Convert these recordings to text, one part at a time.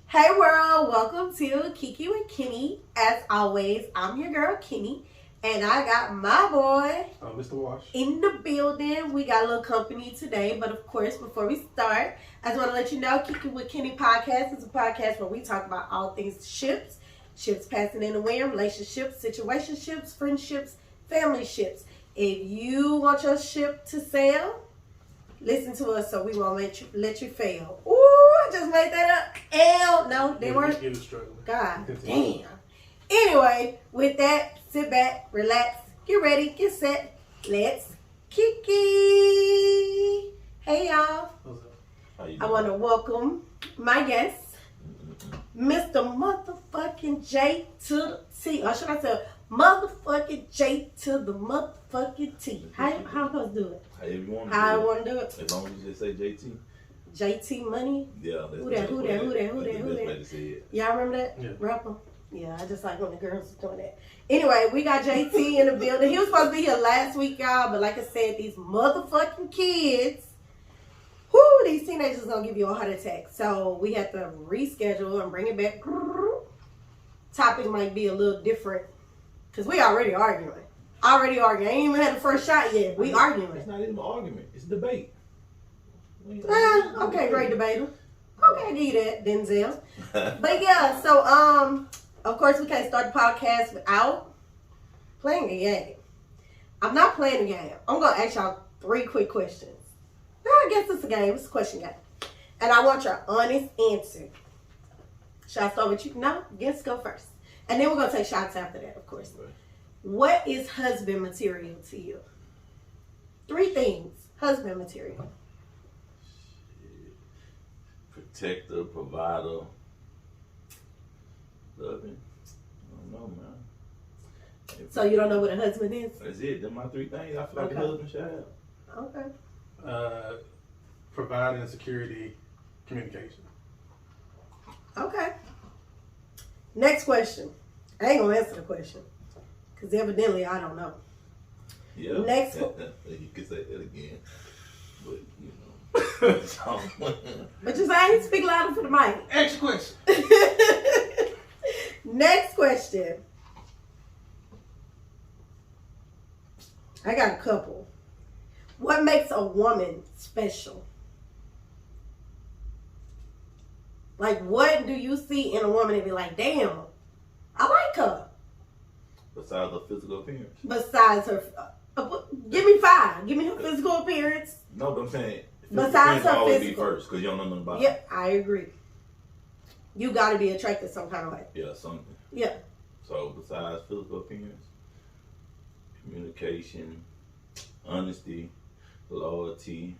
Hey world, welcome to Kiki with Kenny. As always, I'm your girl Kenny, and I got my boy, Mr. Wash, in the building. We got a little company today, but of course, before we start, I just want to let you know Kiki with Kenny podcast is a podcast where we talk about all things ships passing in the wind, relationships, situationships, friendships, family ships. If you want your ship to sail, listen to us so we won't let you fail. Ooh, I just made that up. No, they weren't. God damn. Anyway, with that, sit back, relax, get ready, get set. Let's Kiki. Hey y'all. What's up? How you I doing? want to welcome my guest, Mr. Motherfucking J to the T. Or should I say motherfucking J to the motherfucking T? How am I supposed to do it? However you want to How I do it. want to do it? As long as you just say JT. JT Money. Yeah, that's Who that? the best way to say it. Y'all remember that? Yeah. Rapper? Yeah, I just like when the girls were doing that. Anyway, we got JT in the building. He was supposed to be here last week, y'all, but like I said, these motherfucking kids, whoo, these teenagers gonna give you a heart attack. So we had to reschedule and bring it back. Topic might be a little different, because we already arguing. I ain't even had the first shot yet. We arguing. It's not even an argument. It's a debate. Okay, great debater. Okay, I give you that, Denzel. But yeah, so of course we can't start the podcast without playing a game. I'm not playing a game. I'm gonna ask y'all 3 quick questions. No, I guess it's a game. It's a question game, and I want your honest answer. Should I start with you? No, guess go first, and then we're gonna take shots after that, of course. Okay. What is husband material to you? 3 things. Husband material. Protector, provider, loving. I don't know, man. So you don't know what a husband is? That's it. Them my 3 things. I feel like Okay. a husband should have. Okay. providing security, communication. Okay. Next question. I ain't gonna answer the question because evidently I don't know. Yeah. Next you could say that again, but you know. But just I ain't speak louder for the mic. Ask your question. Next question. I got a couple. What makes a woman special? Like, what do you see in a woman and be like, damn, I like her? Besides her physical appearance. Besides her, give me 5. Give me her physical appearance. No, but I'm saying. Besides her always physical. be first because you don't know nothing about it. Yep, I agree. You got to be attracted some kind of way. Yeah, something. Yeah. So besides physical appearance, communication, honesty, loyalty,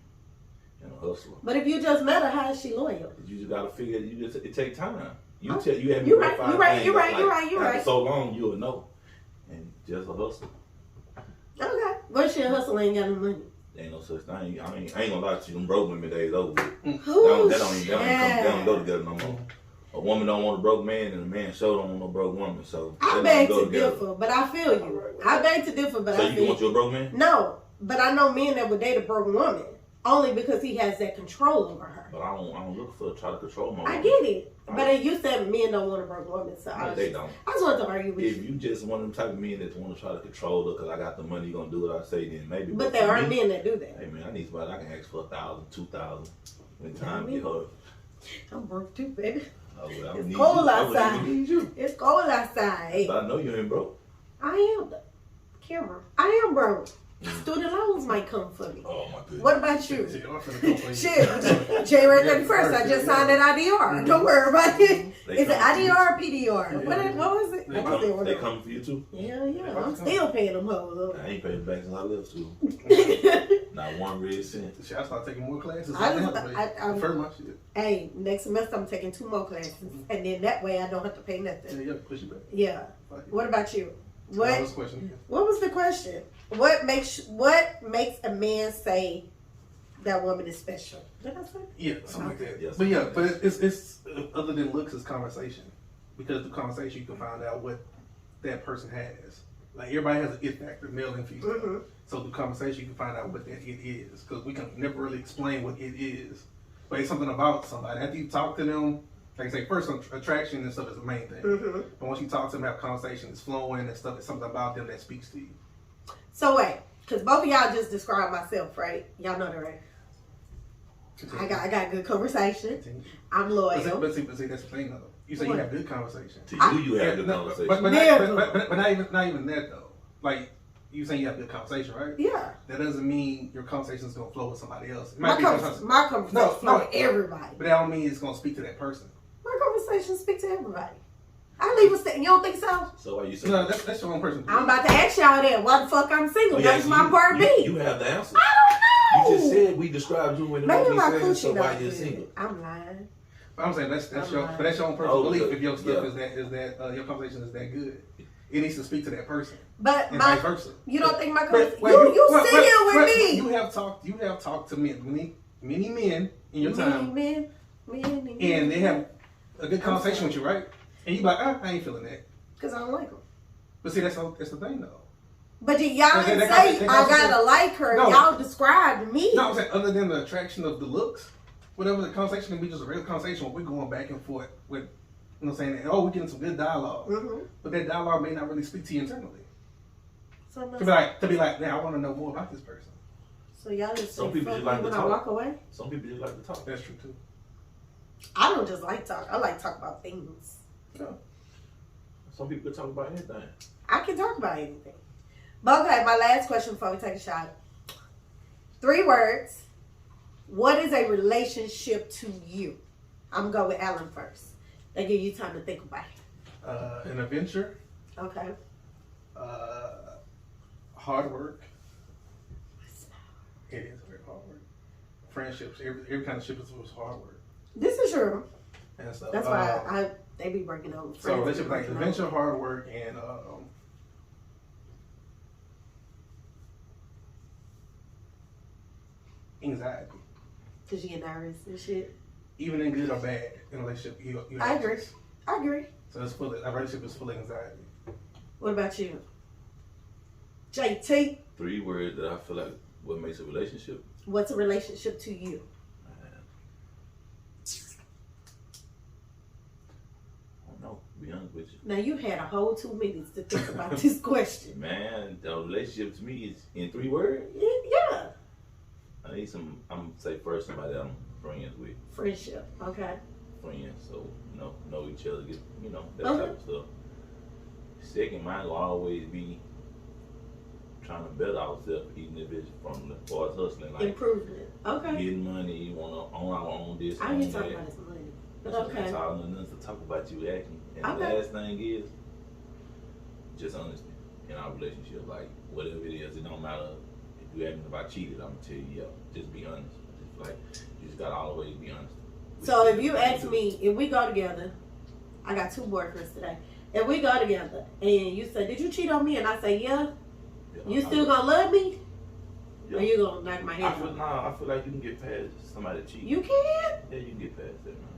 and a hustler. But if you just met her, how is she loyal? You just gotta figure. It take time. You Okay. you have You me right, five you right, things, you right, like, you right, you after right. so long, you'll know. And just a hustle. Okay. But she a hustle ain't got no money. Ain't no such thing. I ain't gonna lie to you. Them broke women days over with. Who? They don't go together no more. A woman don't want a broke man, and a man sure don't want no broke woman. So I they beg don't go to together. differ, but I feel you. I beg to differ, but So I you feel want you a broke man? No, but I know men that would date a broke woman only because he has that control over her. But I don't look for try to control my woman. I get it. But you said men don't want a broke woman, so No, they don't. I just wanted to argue with If you. you just one of them type of men that want to try to control her because I got the money, you gonna do what I say, then maybe. But for there are me, men that do that. Hey man, I need somebody I can ask for 1,000, 2,000 when time me. get her. I'm broke too, baby. I would It's need cold you. I outside. would need you. It's cold outside. But I know you ain't broke. I am the camera. I am broke. Student loans might come for me. Oh my goodness. What about you? See, I'm finna come for you. Shit, January 31st, I just signed that IDR. Don't worry about it. They Is it come for you. IDR or PDR? What was it? They come for you too. Yeah. I'm still paying them hoes. I ain't paid back since I left school. Not one red cent. Shit, I start taking more classes. I'm- Prefer my shit. Hey, next semester I'm taking 2 more classes. And then that way I don't have to pay nothing. Yeah, push it back. Yeah. Fuck it. What about you? What was the question? What was the question? What makes a man say that woman is special? Did I say? Yeah, something like that. Yes. But yeah, but it's other than looks, it's conversation. Because through conversation, you can find out what that person has. Like everybody has an it factor, male and female. Mm-hmm. So through conversation, you can find out what that it is. Because we can never really explain what it is. but it's something about somebody. After you talk to them, like I say, first attraction and stuff is the main thing. But once you talk to them, have conversation, it's flowing and stuff. It's something about them that speaks to you. So wait, because both of y'all just described myself, right? Y'all know that, right? I got good conversation. I'm loyal. But see, that's the thing though. You say you have good conversation. To you have good conversation. But not even that though. Like you saying you have good conversation, right? Yeah. That doesn't mean your conversation is gonna flow with somebody else. My conversation flow with everybody. But that don't mean it's gonna speak to that person. My conversation speak to everybody. I leave a statement. You don't think so? So why you say no? That's your own person. I'm about to ask y'all that. Why the fuck I'm single? That's my part B. You have the answer. I don't know. You just said we described you in the maybe movie my saying, coochie so why not you good. single? I'm lying. But I'm saying that's your own personal belief. If your stuff is that your conversation is that good, it needs to speak to that person. But and vice versa. You don't think my conversation? You sit here with me. You have talked to many men in your time, men, and they have a good conversation with you, right? And you be like, I ain't feeling that. Because I don't like them. But see, that's the thing, though. But y'all didn't say I gotta like her. No. Y'all described me. No, I'm saying other than the attraction of the looks, whatever the conversation can be, just a real conversation where we're going back and forth with, you know, saying, oh, we're getting some good dialogue. But that dialogue may not really speak to you internally. So to be like, now I want to know more about this person. So y'all just some people just like to when talk. I walk away. Some people just like to talk. That's true too. I don't just like talk. I like to talk about things. Yeah. Some people can talk about anything. I can talk about anything. But okay, my last question before we take a shot. 3 words. What is a relationship to you? I'm going to go with Alan first. They give you time to think about it. An adventure. Okay. Hard work. It is very hard work. Friendships. Every kind of ship is hard work. This is true. And so, that's why they be breaking over. So relationship like adventure, hard work, and anxiety. Cause you get nervous and shit. Even in good or bad in a relationship, you I agree. I agree. So it's a relationship is full of anxiety. What about you, JT? 3 words that I feel like what makes a relationship. What's a relationship to you? Be honest with you. Now you had a whole 2 minutes to think about this question. Man, the relationship to me is in 3 words. Yeah. I need some. I'm gonna say first somebody that I'm friends with. Friendship. Okay. Friends, so know each other, get that type of stuff. Second, mine will always be trying to better ourselves, even if it's from the far as hustling, like improvement. Okay. Getting money, you want to own our own this. I ain't talking about his money. But okay. That's all nothing to talk about you acting. And the last thing is just honesty in our relationship. Like whatever it is, it don't matter if you acting about cheated. I'm gonna tell you, just be honest. Just like you just gotta always be honest. So if you ask me, if we go together, I got 2 boyfriends today. If we go together and you say, "Did you cheat on me?" and I say, "Yeah," you still gonna love me? Yeah. Or you gonna knock my head off? I feel like you can get past somebody cheating. You can? Yeah, you can get past that, man.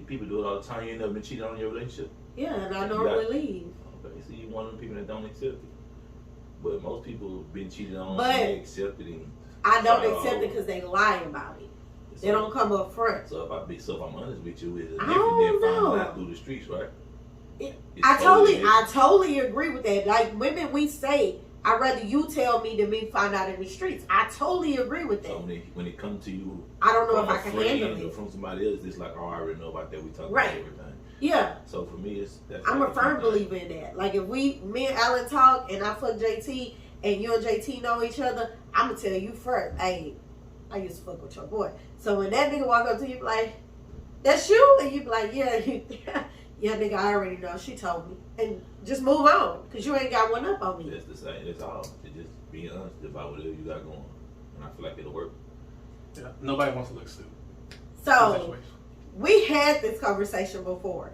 People do it all the time. You ain't never been cheated on in your relationship? Yeah, and I normally leave. Okay, so you one of the people that don't accept it. But most people have been cheated on but and they accept it. And I don't accept it because they lie about it. They don't come up front. So if I'm honest with you, it's I different don't than know. finding out through the streets, right? I totally agree with that. Like women, we say, I'd rather you tell me than me find out in the streets. I totally agree with that. So when it comes to you, I don't know if I can handle it. Or from somebody else, it's like, oh, I already know about that. We talk right. about everything. Yeah. So for me, I'm a firm believer in that. Like if me and Alan talk and I fuck JT and you and JT know each other, I'm gonna tell you first. Hey, I used to fuck with your boy. So when that nigga walk up to you, be like, "That's you," and you be like, "Yeah, yeah, nigga, I already know. She told me," and just move on because you ain't got one up on me. That's the same. That's all. It's just being honest about whatever you got going, and I feel like it'll work. Yeah, nobody wants to look stupid. So we had this conversation before.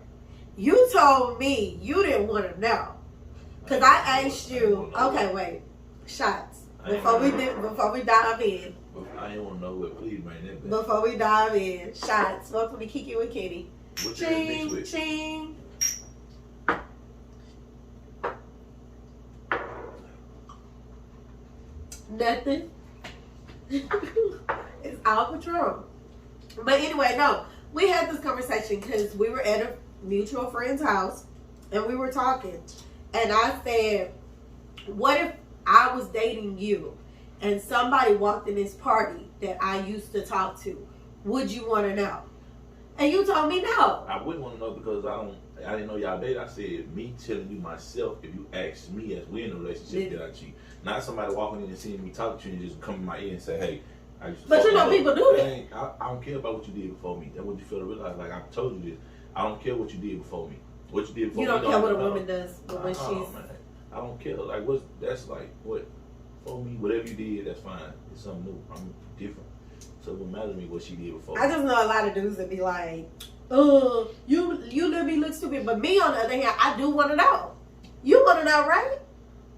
You told me you didn't want to know because I asked you. Okay, wait, shots before we dive in. I didn't want to know what. Please bring that back. Before we dive in, shots. Welcome to Kiki with Kitty. What ching, ching. Nothing. It's all Patron. But anyway, no. We had this conversation because we were at a mutual friend's house and we were talking. And I said, what if I was dating you and somebody walked in this party that I used to talk to? Would you want to know? And you told me no. I wouldn't want to know because I didn't know y'all dated. I said, me telling you myself, if you ask me as we're in a relationship, that I cheat. Not somebody walking in and seeing me talk to you and just come in my ear and say, hey, I used to But you know people do that. I don't care about what you did before me. That's what you feel to realize. Like I told you this. I don't care what you did before me. What you did before me. You don't care what a woman does when she's... Man. I don't care. Like that's like what for me, whatever you did, that's fine. It's something new. I'm different. So it wouldn't matter to me what she did before. I just know a lot of dudes that be like, oh, you let me look stupid. But me on the other hand, I do want to know. You want to know, right?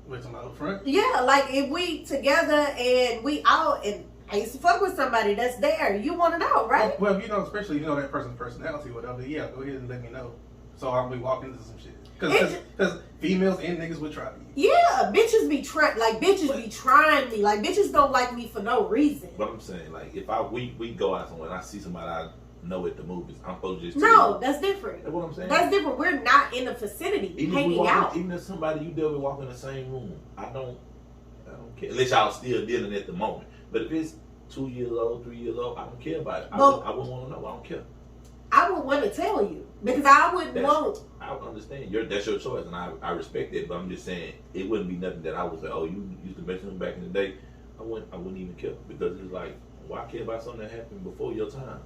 Wait, somebody up front? Yeah, like if we together and we out and I used to fuck with somebody that's there, you want to know, right? Well, especially if you know that person's personality or whatever, yeah, go ahead and let me know. So I'll be walking into some shit. Because females and niggas would try you. Yeah, bitches be trying. Like bitches be trying me. Like bitches don't like me for no reason. But I'm saying, like, if we go out somewhere and I see somebody I know at the movies, I'm supposed to just that's different. That's what I'm saying. That's different. We're not in the vicinity hanging out. Even if somebody you deal with walk in the same room, I don't care. Unless y'all still dealing at the moment. But if it's 2 years old, 3 years old, I don't care about it. I wouldn't want to know. I don't care. I would want to tell you because I wouldn't want. I would understand. That's your choice, and I respect it. But I'm just saying it wouldn't be nothing that I would say. Oh, you used to mention them back in the day. I wouldn't even care because it's like, why care about something that happened before your time?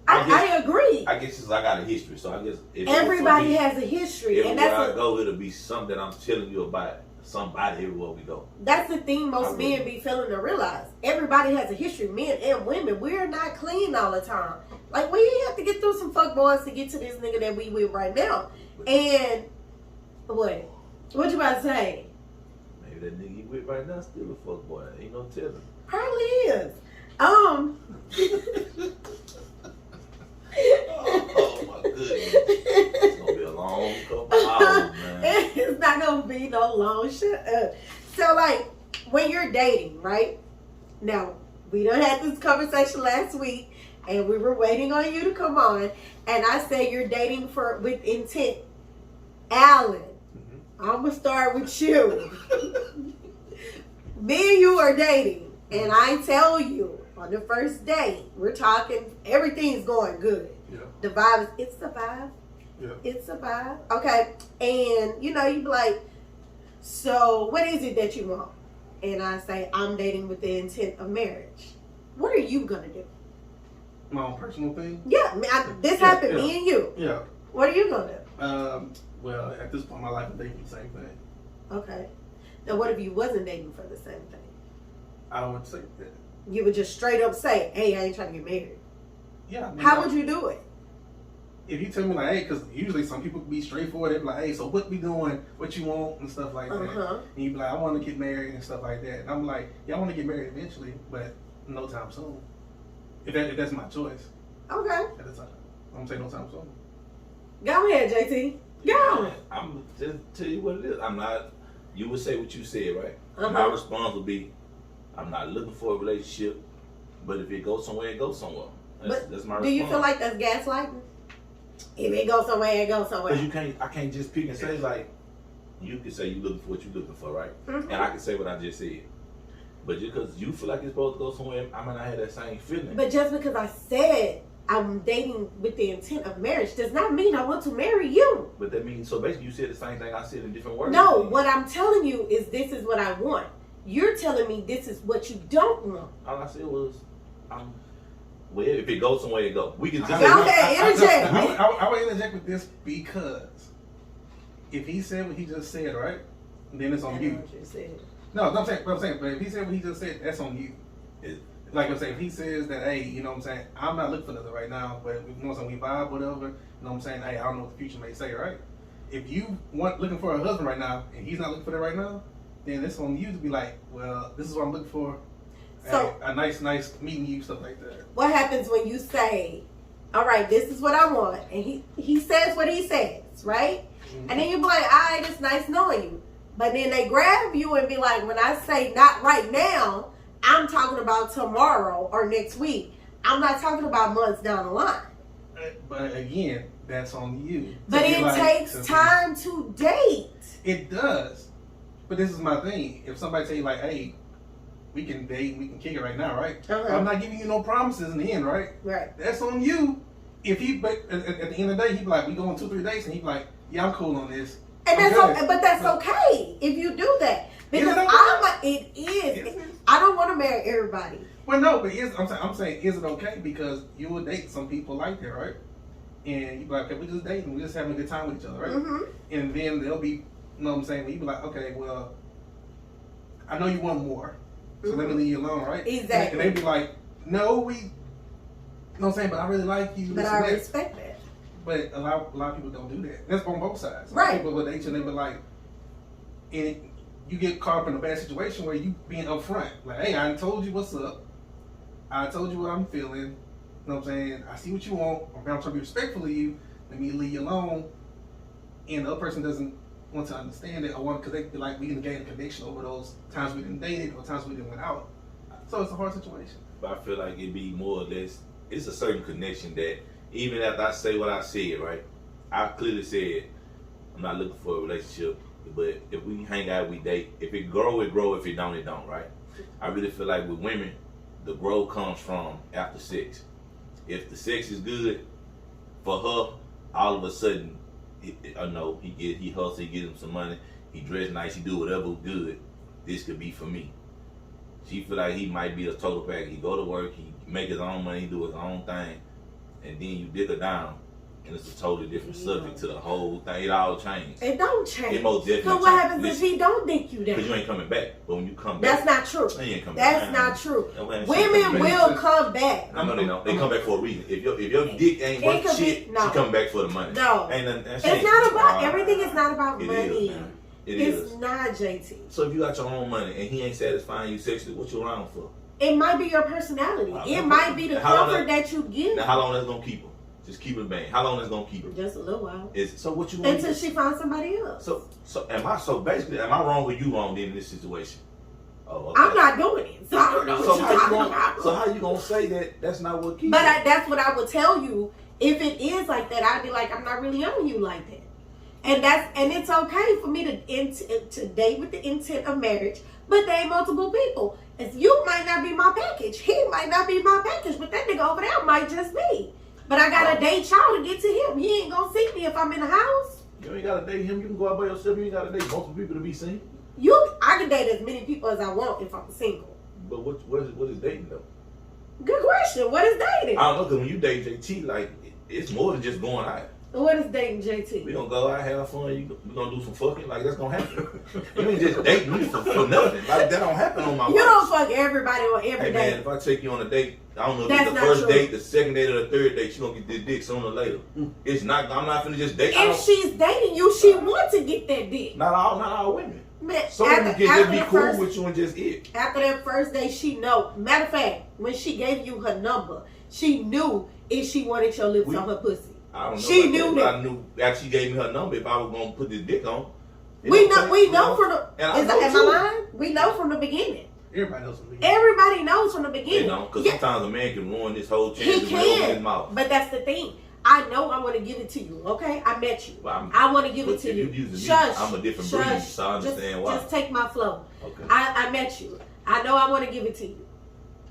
I agree. I guess I got a history, so I guess everybody has a history, and that's I go, it'll be something that I'm telling you about somebody everywhere we go. That's the thing most men be failing to realize. Everybody has a history, men and women. We're not clean all the time. Like we have to get through some fuck boys to get to this nigga that we with right now. And what you about to say? Maybe that nigga you with right now still a fuck boy. Ain't no telling. Probably is. Oh my goodness. It's gonna be a long couple hours, man. It's not gonna be no long shit. So like when you're dating, right? Now, we done had this conversation last week and we were waiting on you to come on, and I said you're dating with intent. Alan, I'm gonna start with you. Me and you are dating, and I tell you on the first date, we're talking, everything's going good. Yeah. The vibe is, it's the vibe. Yeah. It's a vibe. Okay. And you be like, so what is it that you want? And I say, I'm dating with the intent of marriage. What are you gonna do? My own personal thing? Yeah, this happened, me and you. Yeah. What are you gonna do? Well, at this point in my life, I'm dating the same thing. Okay. Now, what if you wasn't dating for the same thing? I would say that. You would just straight up say, hey, I ain't trying to get married. Yeah. How would you do it? If you tell me like, hey, because usually some people be straightforward. They be like, hey, so what we doing? What you want and stuff like that. And you be like, I want to get married and stuff like that. And I'm like, yeah, I want to get married eventually, but no time soon. If that's my choice. Okay. At the time, I'm gonna say no time soon. Go ahead, JT. Go. I'm just tell you what it is. I'm not. You would say what you said, right? My response would be, I'm not looking for a relationship, but if it goes somewhere, it goes somewhere. That's my response. Do you feel like that's gaslighting? If it goes somewhere, it goes somewhere. Because I can't just pick and say, like, you can say you looking for what you looking for, right? And I can say what I just said. But just because you feel like it's supposed to go somewhere, I might not have that same feeling. But just because I said I'm dating with the intent of marriage does not mean I want to marry you. But that means, so basically you said the same thing I said in different words. No, what I'm telling you is this is what I want. You're telling me this is what you don't want. All I said was, well, if it goes somewhere, it goes. We can just interject. I would interject with this because if he said what he just said, right, then it's on you. No, I'm saying, but if he said what he just said, that's on you. Like I'm saying, if he says that, hey, you know what I'm saying, I'm not looking for nothing right now, but you know what I'm saying, we vibe, whatever, you know what I'm saying, hey, I don't know what the future may say, right? If you looking for a husband right now, and he's not looking for that right now, then it's on you to be like, well, this is what I'm looking for. So, a nice meeting you, stuff like that. What happens when you say, all right, this is what I want, and he says what he says, right? And then you be like, all right, it's nice knowing you. But then they grab you and be like, when I say not right now, I'm talking about tomorrow or next week. I'm not talking about months down the line. But again, that's on you. But it takes time to date. It does. But this is my thing. If somebody tell you like, hey, we can date, we can kick it right now, right? I'm not giving you no promises in the end, right? Right. That's on you. If he, but at the end of the day, he be like, we go on 2-3 dates, and he be like, yeah, I'm cool on this. And that's okay, but that's okay if you do that. Because it is. I don't want to marry everybody. Well, no, but I'm saying, is it okay? Because you will date some people like that, right? And you be like, okay, we just dating, we just having a good time with each other, right? Mm-hmm. And then they'll be, you know what I'm saying? You be like, okay, well, I know you want more, so let me leave you alone, right? Exactly. And they be like, no, you know what I'm saying? But I really like you. But I respect that. But a lot of people don't do that. That's on both sides. Right. People will date you and they be like, and you get caught up in a bad situation where you being upfront. Like, hey, I told you what's up. I told you what I'm feeling. You know what I'm saying? I see what you want. I'm trying to be respectful of you. Let me leave you alone. And the other person doesn't want to understand it or want, because they feel like we didn't gain a connection over those times we didn't date it or times we didn't went out. So it's a hard situation. But I feel like it'd be more or less, it's a certain connection that even after I say what I said, right? I clearly said I'm not looking for a relationship, but if we hang out, we date. If it grow, it grow. If it don't, it don't, right? I really feel like with women, the growth comes from after sex. If the sex is good for her, all of a sudden, I know he hustles, he gives him some money, he dress nice, he do whatever good. This could be for me. She feel like he might be a total package. He go to work, he make his own money, he do his own thing, and then you dig her down, and it's a totally different subject to the whole thing. It all changed. It don't change. It most definitely So what happens if he don't dig you down? Because you ain't coming back. But when you come back, that's not true. You ain't coming that's back. not true. Women will come back. No, they don't. They come back for a reason. If your dick ain't worth shit, she come back for the money. No, it's not about everything. Is not about money. It's not, JT. So if you got your own money and he ain't satisfying you sexually, what you around for? It might be your personality. It might be the comfort that you give. Now, how long that's gonna keep her? Just keep it bang. How long that's gonna keep her? Just a little while. So what you want? Until she finds somebody else. So basically, am I wrong or you wrong then in this situation? Oh, okay. I'm not doing it, so I don't know what you're talking about. So how you gonna say that that's not what keeps? But that's what I would tell you. If it is like that, I'd be like, I'm not really on you like that. And it's okay for me to date with the intent of marriage, but date multiple people. If you might not be my package, he might not be my package, but that nigga over there might just be. But I gotta date y'all to get to him. He ain't gonna see me if I'm in the house. You ain't gotta date him. You can go out by yourself. You ain't gotta date multiple people to be seen. I can date as many people as I want if I'm single. But what is dating though? Good question. What is dating? I don't know, because when you date JT, like it's more than just going out. What is dating, JT? We gonna go out, have fun. We gonna do some fucking. Like that's gonna happen. You ain't just dating me for nothing. Like that don't happen on my. You don't fuck everybody on every date. Man, if I take you on a date, I don't know if it's the first date, the second date, or the third date, she gonna get this dick sooner or later. It's not. I'm not finna just date. If she's dating you, she want to get that dick. Not all women. Man, some women can just be cool with you and just it. After that first date, she know. Matter of fact, when she gave you her number, she knew if she wanted your lips on her pussy. I don't know. She knew that. I knew after she gave me her number if I was gonna put this dick on. We know from the. Am I lying? We know from the beginning. Everybody knows from the beginning. Everybody knows from the beginning. You know, because sometimes a man can ruin this whole chance of his mouth. But that's the thing. I know I want to give it to you, okay? I met you. Well, I want to give it to you. Shush. I'm a different breed, so I understand why. Just take my flow. Okay. I met you. I know I want to give it to you.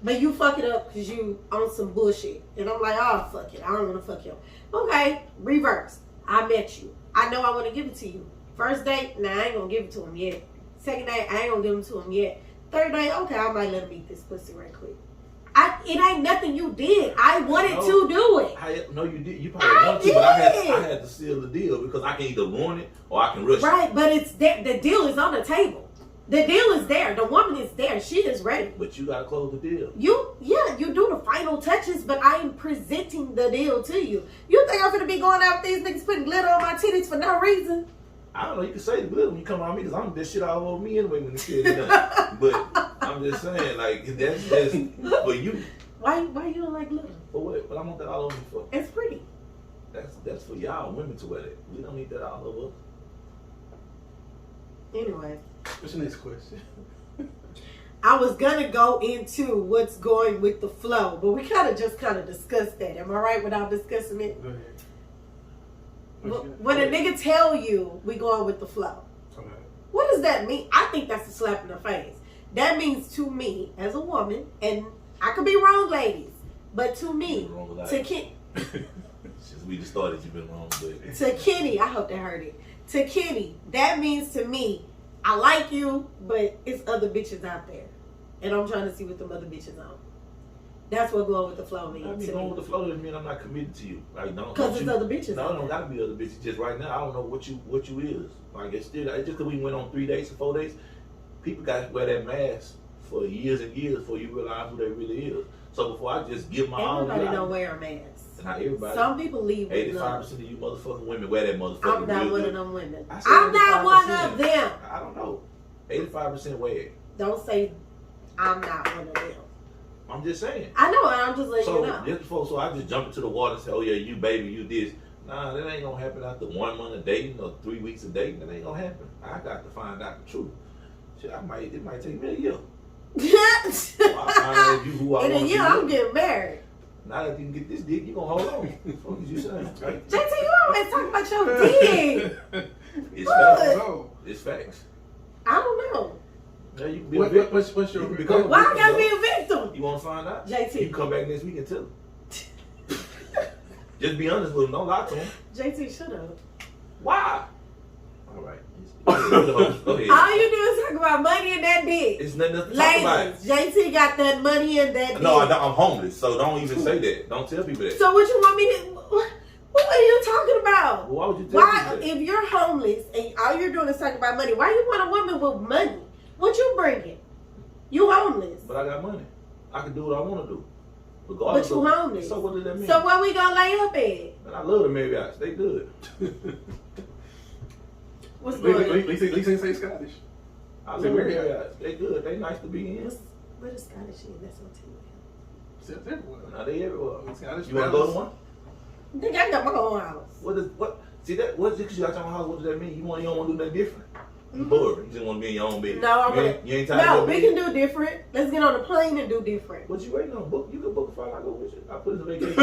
But you fuck it up because you on some bullshit. And I'm like, oh, fuck it. I don't want to fuck you. Okay, reverse. I met you. I know I want to give it to you. First date, nah, I ain't going to give it to him yet. Second date, I ain't going to give it to him yet. Third date, okay, I might let him eat this pussy right quick. It ain't nothing you did. I wanted to do it. No, you did. You probably wanted to, but I had to seal the deal because I can either ruin it or I can rush it. Right, but it's the deal is on the table. The deal is there. The woman is there. She is ready. But you gotta close the deal. You do the final touches, but I am presenting the deal to you. You think I'm gonna be going out with these niggas putting glitter on my titties for no reason? I don't know. You can say the glitter when you come around me because I'm this shit all over me anyway when the shit is done. But I'm just saying, like that's just for you. Why you don't like glitter? For what? But I want that all over me for. It's pretty. That's for y'all women to wear that. We don't need that all over us. Anyway. What's your next question? I was gonna go into what's going with the flow, but we kind of discussed that. Am I right without discussing it? Go ahead. When a nigga tell you we going with the flow, Okay. what does that mean? I think that's a slap in the face. That means to me as a woman, and I could be wrong, ladies, but to me, to Kenny, since we just started, you've been wrong, baby. To Kenny, I hope they heard it. To Kenny, that means to me, I like you, but it's other bitches out there, and I'm trying to see what them other bitches on. That's what going with the flow means. I mean, going with the flow doesn't mean I'm not committed to you. Like, because it's other bitches. No, it don't gotta be other bitches. Just right now, I don't know what you is. Like, it's just because we went on 3 days or 4 days, people got to wear that mask for years and years before you realize who they really is. So before I just give my everybody don't wear a mask. Not everybody. Some people leave. 85% of you motherfucking women wear that motherfucker. I'm not one of them women. I'm not one of them. I don't know. 85% wear it. Don't say I'm not one of them. I'm just saying. I know, and I'm just letting you know. Just before, so I just jump into the water and say, oh yeah, you baby, you this. Nah, that ain't gonna happen after 1 month of dating or 3 weeks of dating. That ain't gonna happen. I got to find out the truth. Shit, it might take me a year. So I find out if you who I want to be. In a year, I'm getting married. Now that you can get this dick, you gonna hold on. What is you saying? Right? JT, you always talk about your dick. It's facts. No. It's facts. I don't know. Yeah, you can be a victim. What's your Why I gotta be a victim? You want to find out? JT. You come back next week and tell him. Just be honest with him. Don't lie to him. JT, shut up. Why? All right. Go ahead. All you do is talk about money and that dick. It's nothing to talk about. JT got that money and that dick. No, I'm homeless, so don't even say that. Don't tell people that. So what you want me to... What are you talking about? Well, why would you tell people that? If you're homeless and all you're doing is talking about money, why you want a woman with money? What you bringing? You homeless. But I got money. I can do what I want to do. Regardless but you homeless. So what does that mean? So where we gonna lay up at? Man, I love the Marriotts. They good. What's good? At least they say Scottish. I love the Marriotts. They good. They nice to be in. Where the Scottish in? That's on TV. It's everywhere. Now they everywhere. Scottish. You want to go to one? Nigga, I got my own house. What? See that? What? Because you got your own house. What does that mean? You don't want to do nothing different. You bored. You just want to be in your own bed. No, you ain't tired of we can do different. Let's get on the plane and do different. What you waiting on? Book? You can book a flight. I go with you. I put it in vacation.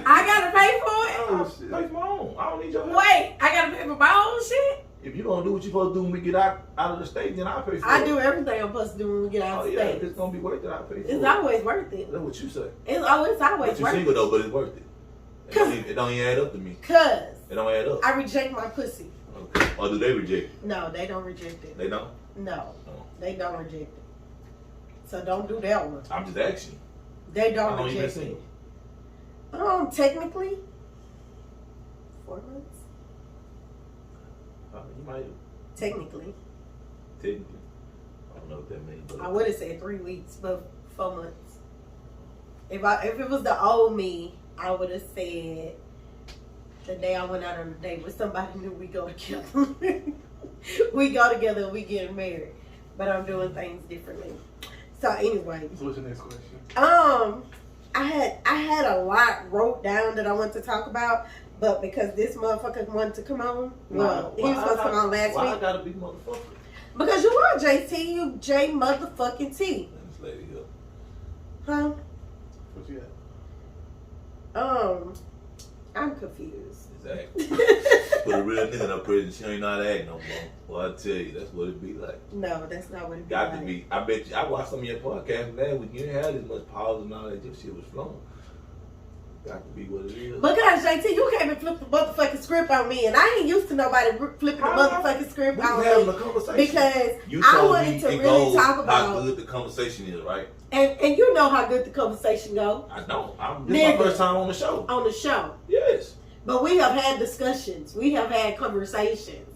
I gotta pay for it. Oh, shit. Pay for my own. I don't need your help. Wait, I gotta pay for my own shit. If you gonna do what you supposed to do when we get out of the state, then I'll pay for it. I do everything I'm supposed to do when we get out of the state. If it's gonna be worth it, I'll pay for it. It's always worth it. That's what you say. It's always But worth you're it. single though, but it's worth it. It don't even add up to me. Cause it don't add up. I reject my pussy. Okay. Or do they reject it? No, they don't reject it. They don't? No, Oh. they don't reject it. So don't do that one. I'm just asking. They don't How long you been reject it. single? Technically, 4 months. You might. Technically. I don't know what that means. But I would have said 3 weeks, but 4 months. If it was the old me, I would have said the day I went out on a date with somebody new, we go together. We go together and we get married. But I'm doing things differently. So anyway. So what's your next question? I had a lot wrote down that I wanted to talk about, but because this motherfucker wanted to come on, he was supposed to come on last week. Why I gotta be motherfucker? Because you are JT, you J motherfucking T. This lady here. Huh? What you got? I'm confused. Exactly. Put a real nigga in her prison, she ain't know how to act no more. Well, I tell you, that's what it be like. No, that's not what it be Got like. to be. I bet you. I watched some of your podcasts last week. You didn't have as much pause and all that. Just shit was flowing. Got to be what it is. Because JT, you came and flipped the motherfucking script on me, and I ain't used to nobody flipping the motherfucking script on having me. a conversation. Because you I wanted to really talk how about good the conversation is, right? And you know how good the conversation go. I know. This is my first time on the show. On the show. Yes. But we have had discussions. We have had conversations.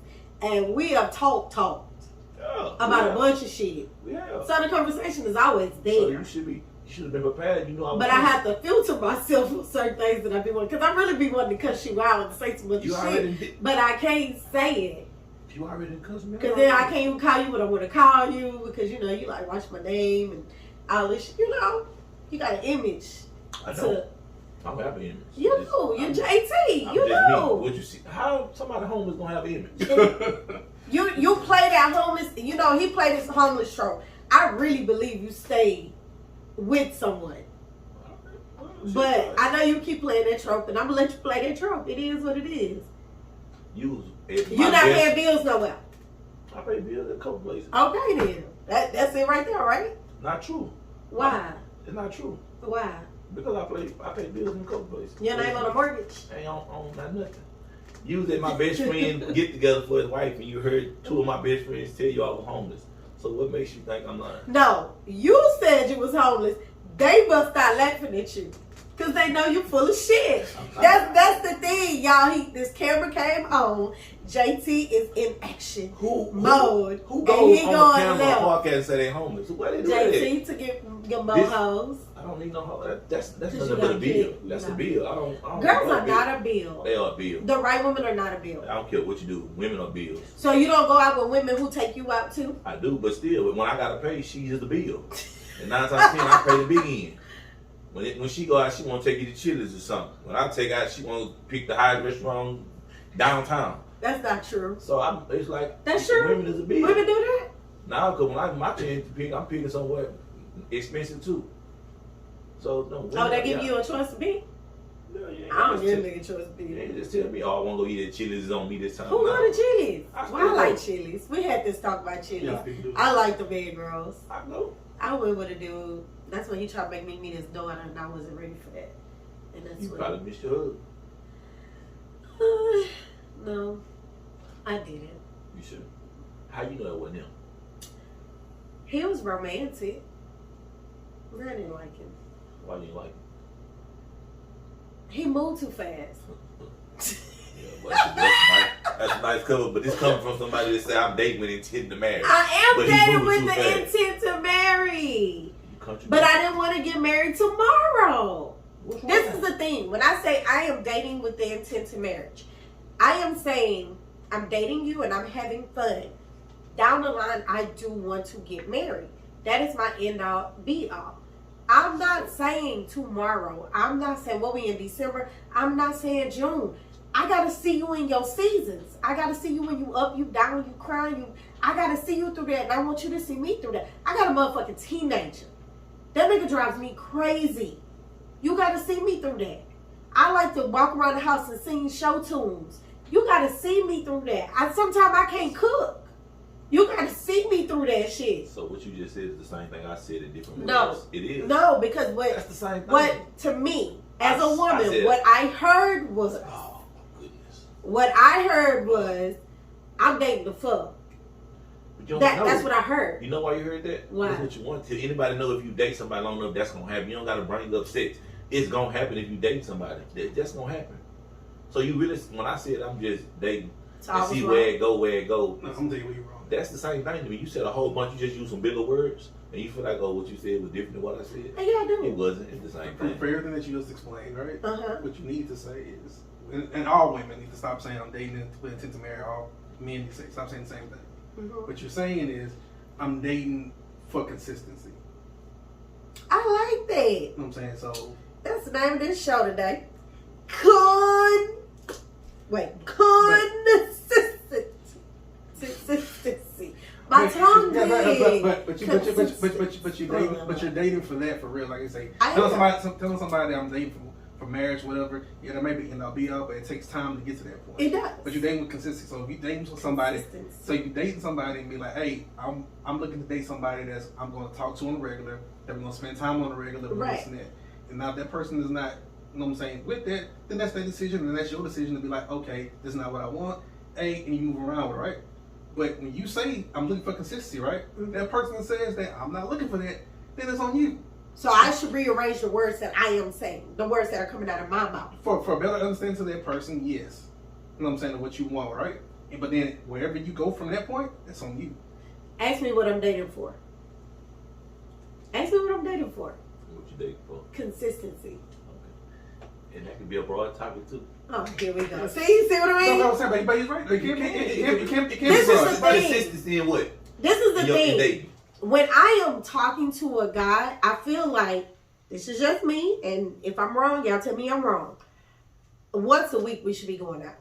And we have talked about a bunch of shit. Yeah. So the conversation is always there. So you should have been prepared. You know I was. But I have to filter myself with certain things that I be wanting. Because I really be wanting to cuss you out and say too much shit. But I can't say it. You already cussed me out. Because then I can't even call you what I want to call you. Because, you like, watch my name and all this shit. You got an image. I know. I'm happy image. You know. You're JT. I'm you just know. Me. What you see? How somebody homeless gonna have an image? You play that homeless. He played this homeless trope. I really believe you stayed with someone. But I know you keep playing that trope, and I'm gonna let you play that trope. It is what it is. You're not paying bills nowhere. I pay bills at a couple places. Okay then. That's it right there, right? Not true. Why? It's not true. Why? Because I pay bills in a couple places. Your name on a mortgage? I ain't on nothing. You was at my best friend get together for his wife, and you heard two of my best friends tell you I was homeless. So what makes you think I'm lying? No, you said you was homeless. They must start laughing at you. Cause they know you full of shit. That's the thing, y'all. This camera came on. JT is in action mode. Who goes on the camera left. podcast and say they homeless? What they do JT to get more hoes. I don't need no hoe. That's nothing but a bill. That's a bill. I don't Girls are not a bill. They are a bill. The right women are not a bill. I don't care what you do. Women are bills. So you don't go out with women who take you out too? I do, but still, when I gotta pay, she is the bill. And 9 times out of 10, I pay the big end. When she go out, she want to take you to Chili's or something. When I take out, she want to pick the highest restaurant downtown. That's not true. So it's like that's true. Women is a bill. Women do that? Now, because when my chance to pick, I'm picking somewhere expensive too. So no. Oh, they give you a choice to pick? No, I don't give a nigga choice to pick. They just tell me, oh, I want to go eat at Chili's. Is on me this time. Who go to Chili's? I like Chili's. We had this talk about Chili's. Yeah, I like the big girls. I know. I went with a dude. That's when he tried to make me meet his daughter, and I wasn't ready for that. And that's you probably missed your hug. No, I didn't. You should. How you know it wasn't him? He was romantic. I didn't like him. Why didn't you like him? He moved too fast. Yeah, well, that's a nice cover, but this coming from somebody that say I'm dating with intent to marry. I am dating with the intent to marry. But I didn't want to get married tomorrow. This is the thing. When I say I am dating with the intent to marriage, I am saying I'm dating you and I'm having fun. Down the line, I do want to get married. That is my end all, be all. I'm not saying tomorrow. I'm not saying, what we in December? I'm not saying June. I got to see you in your seasons. I got to see you when you up, you down, you crying. I got to see you through that, and I want you to see me through that. I got a motherfucking teenager. That nigga drives me crazy. You got to see me through that. I like to walk around the house and sing show tunes. You got to see me through that. Sometimes I can't cook. You got to see me through that shit. So what you just said is the same thing I said in different words. No. It is. No, because that's the same thing. What, to me, as a woman, what I heard was... Oh, my goodness. What I heard was, I'm dating the fuck. That's what I heard. You know why you heard that? Why? That's what you want to. Anybody know if you date somebody long enough, that's going to happen. You don't got to bring up sex. It's going to happen if you date somebody. That's going to happen. So you really, when I said I'm just dating and see where it go. No, I'm telling you where you're wrong. That's the same thing to me. You said a whole bunch. You just used some bigger words. And you feel like, oh, what you said was different than what I said. Yeah, I do. It wasn't. It's the same thing. For everything that you just explained, right? Uh-huh. What you need to say is, and all women need to stop saying I'm dating with intent to marry. All men need to say, stop saying the same thing. Mm-hmm. What you're saying is, I'm dating for consistency. I like that. You know what I'm saying? So that's the name of this show today. Consistency. My tongue did. But you're dating for that, for real. Like I say, telling somebody I'm dating for marriage, whatever. Yeah, that may be be up, but it takes time to get to that point. It does. But you're dating with consistency. So if you dating with somebody, so you dating somebody and be like, hey, I'm looking to date somebody that's I'm going to talk to on the regular, that we're going to spend time on the regular, right? And now if that person is not, you know what I'm saying, with that, then that's their decision, and that's your decision to be like, okay, this is not what I want, and you move around with it, right? But when you say I'm looking for consistency, right? Mm-hmm. That person says that I'm not looking for that, then it's on you. So I should rearrange the words that I am saying, the words that are coming out of my mouth. For a better understanding to that person, yes. You know what I'm saying, what you want, right? But then wherever you go from that point, that's on you. Ask me what I'm dating for. Ask me what I'm dating for. What you dating for? Consistency. Okay. And that could be a broad topic too. Oh, here we go. See what I mean? No, I'm saying, but he's right. It can't be this broad. is the thing. Consistency in what? This is the thing. Dating. When I am talking to a guy, I feel like, this is just me, and if I'm wrong, y'all tell me I'm wrong. Once a week, we should be going out.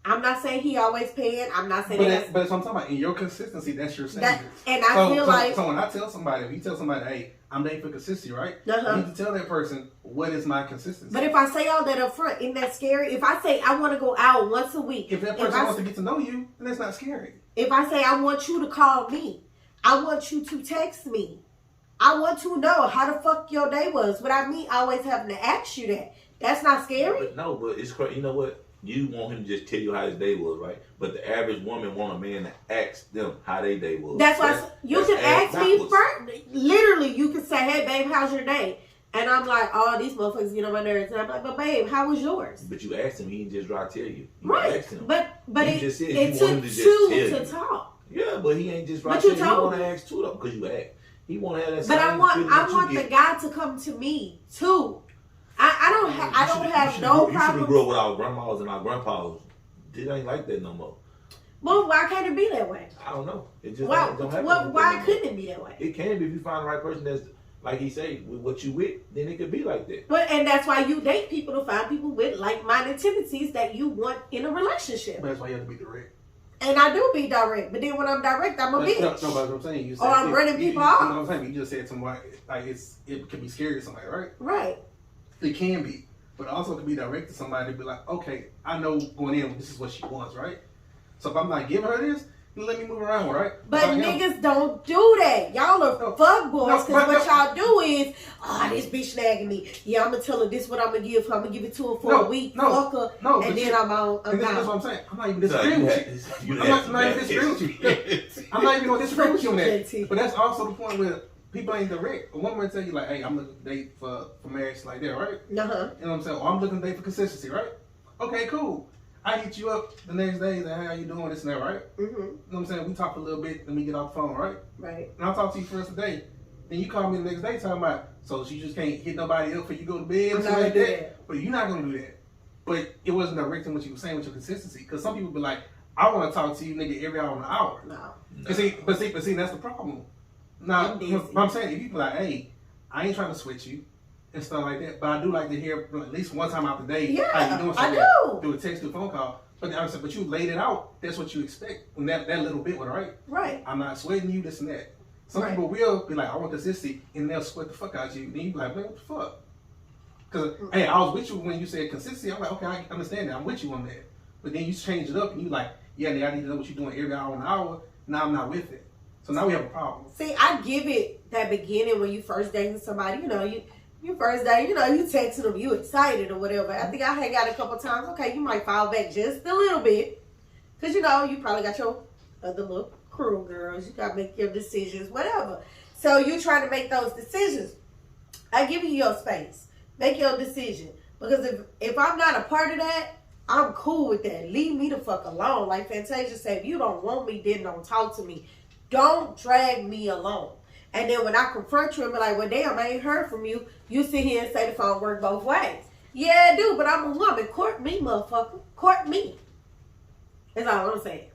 I'm not saying he always paying. I'm not saying but that's what I'm talking about. In your consistency, that's your standards. And I feel like... So when I tell somebody, if you tell somebody, hey, I'm dating for consistency, right? You need to tell that person, what is my consistency? But if I say all that up front, isn't that scary? If I say I want to go out once a week... If that person wants to get to know you, then that's not scary. If I say I want you to call me, I want you to text me, I want to know how the fuck your day was without me always having to ask you that. That's not scary? But it's crazy. You know what? You want him to just tell you how his day was, right? But the average woman want a man to ask them how their day was. That's why you can ask me first. Literally, you can say, hey, babe, how's your day? And I'm like, oh, these motherfuckers get on my nerves. And I'm like, but babe, how was yours? But you asked him, he didn't just try to tell you. Right. Asked him. But it took two to talk. Yeah, but he ain't just right to tell you. He want to ask two though, because you asked. He want to have that. But I want the guy to come to me too. I don't have no problem. You should have grew up with our grandmas and our grandpas. It ain't like that no more. Well, why can't it be that way? I don't know. It just don't happen. Why couldn't it be that way? It can be if you find the right person that's, like he say, with what you with, then it could be like that. And that's why you date people, to find people with like-minded tendencies that you want in a relationship. But that's why you have to be direct. And I do be direct, but then when I'm direct, I'm a bitch. No, but what I'm saying, you said, or I'm running people off. You know what I'm saying? You just said somebody, like it can be scary to somebody, right? Right. It can be. But also can be direct to somebody to be like, okay, I know going in, this is what she wants, right? So if I'm not giving her this, then let me move around, right? But niggas don't do that. Y'all are fuckboys, because what y'all do is, this bitch nagging me. Yeah, I'm going to tell her this what I'm going to give her. I'm going to give it to her for a week, fuck her, and then I'm out. That's what I'm saying. I'm not even disagreeing with you. I'm not even disagreeing with you. I'm not even going to disagree with you on that. But that's also the point where people ain't direct. A woman will tell you like, hey, I'm looking to date for marriage like that, right? You know what I'm saying? Or I'm looking to date for consistency, right? Okay, cool. I hit you up the next day and how you doing, this and that, right? You know what I'm saying? We talk a little bit, then we get off the phone, right? Right. And I'll talk to you first a day. Then you call me the next day talking about, so she just can't hit nobody else before you go to bed or something like that. But you're not going to do that. But it wasn't direct in what you were saying with your consistency. Because some people be like, I want to talk to you, nigga, every hour in the hour. No. But see, that's the problem. Now, I'm saying, if you be like, hey, I ain't trying to switch you and stuff like that, but I do like to hear at least one time out the day how you doing something. I do. Through a text, through a phone call. But you laid it out. That's what you expect. And that little bit was right. Right. I'm not sweating you, this and that. Some people will be like, I want consistency, and they'll sweat the fuck out of you. Then you be like, man, what the fuck? Because, hey, I was with you when you said consistency. I'm like, okay, I understand that. I'm with you on that. But then you change it up, and you like, yeah, I need to know what you're doing every hour and hour. Now I'm not with it. So now we have a problem. See, I give it that beginning when you first dating somebody. You know, you first day, you texting them, you excited or whatever. I think I hang out a couple times. Okay, you might fall back just a little bit. Because, you probably got your other little crew girls. You got to make your decisions, whatever. So you try to make those decisions. I give you your space. Make your decision. Because if I'm not a part of that, I'm cool with that. Leave me the fuck alone. Like Fantasia said, if you don't want me, then don't talk to me. Don't drag me along. And then when I confront you and be like, well, damn, I ain't heard from you, you sit here and say the phone work both ways. Yeah, I do, but I'm a woman. Court me, motherfucker. Court me. That's all I'm saying.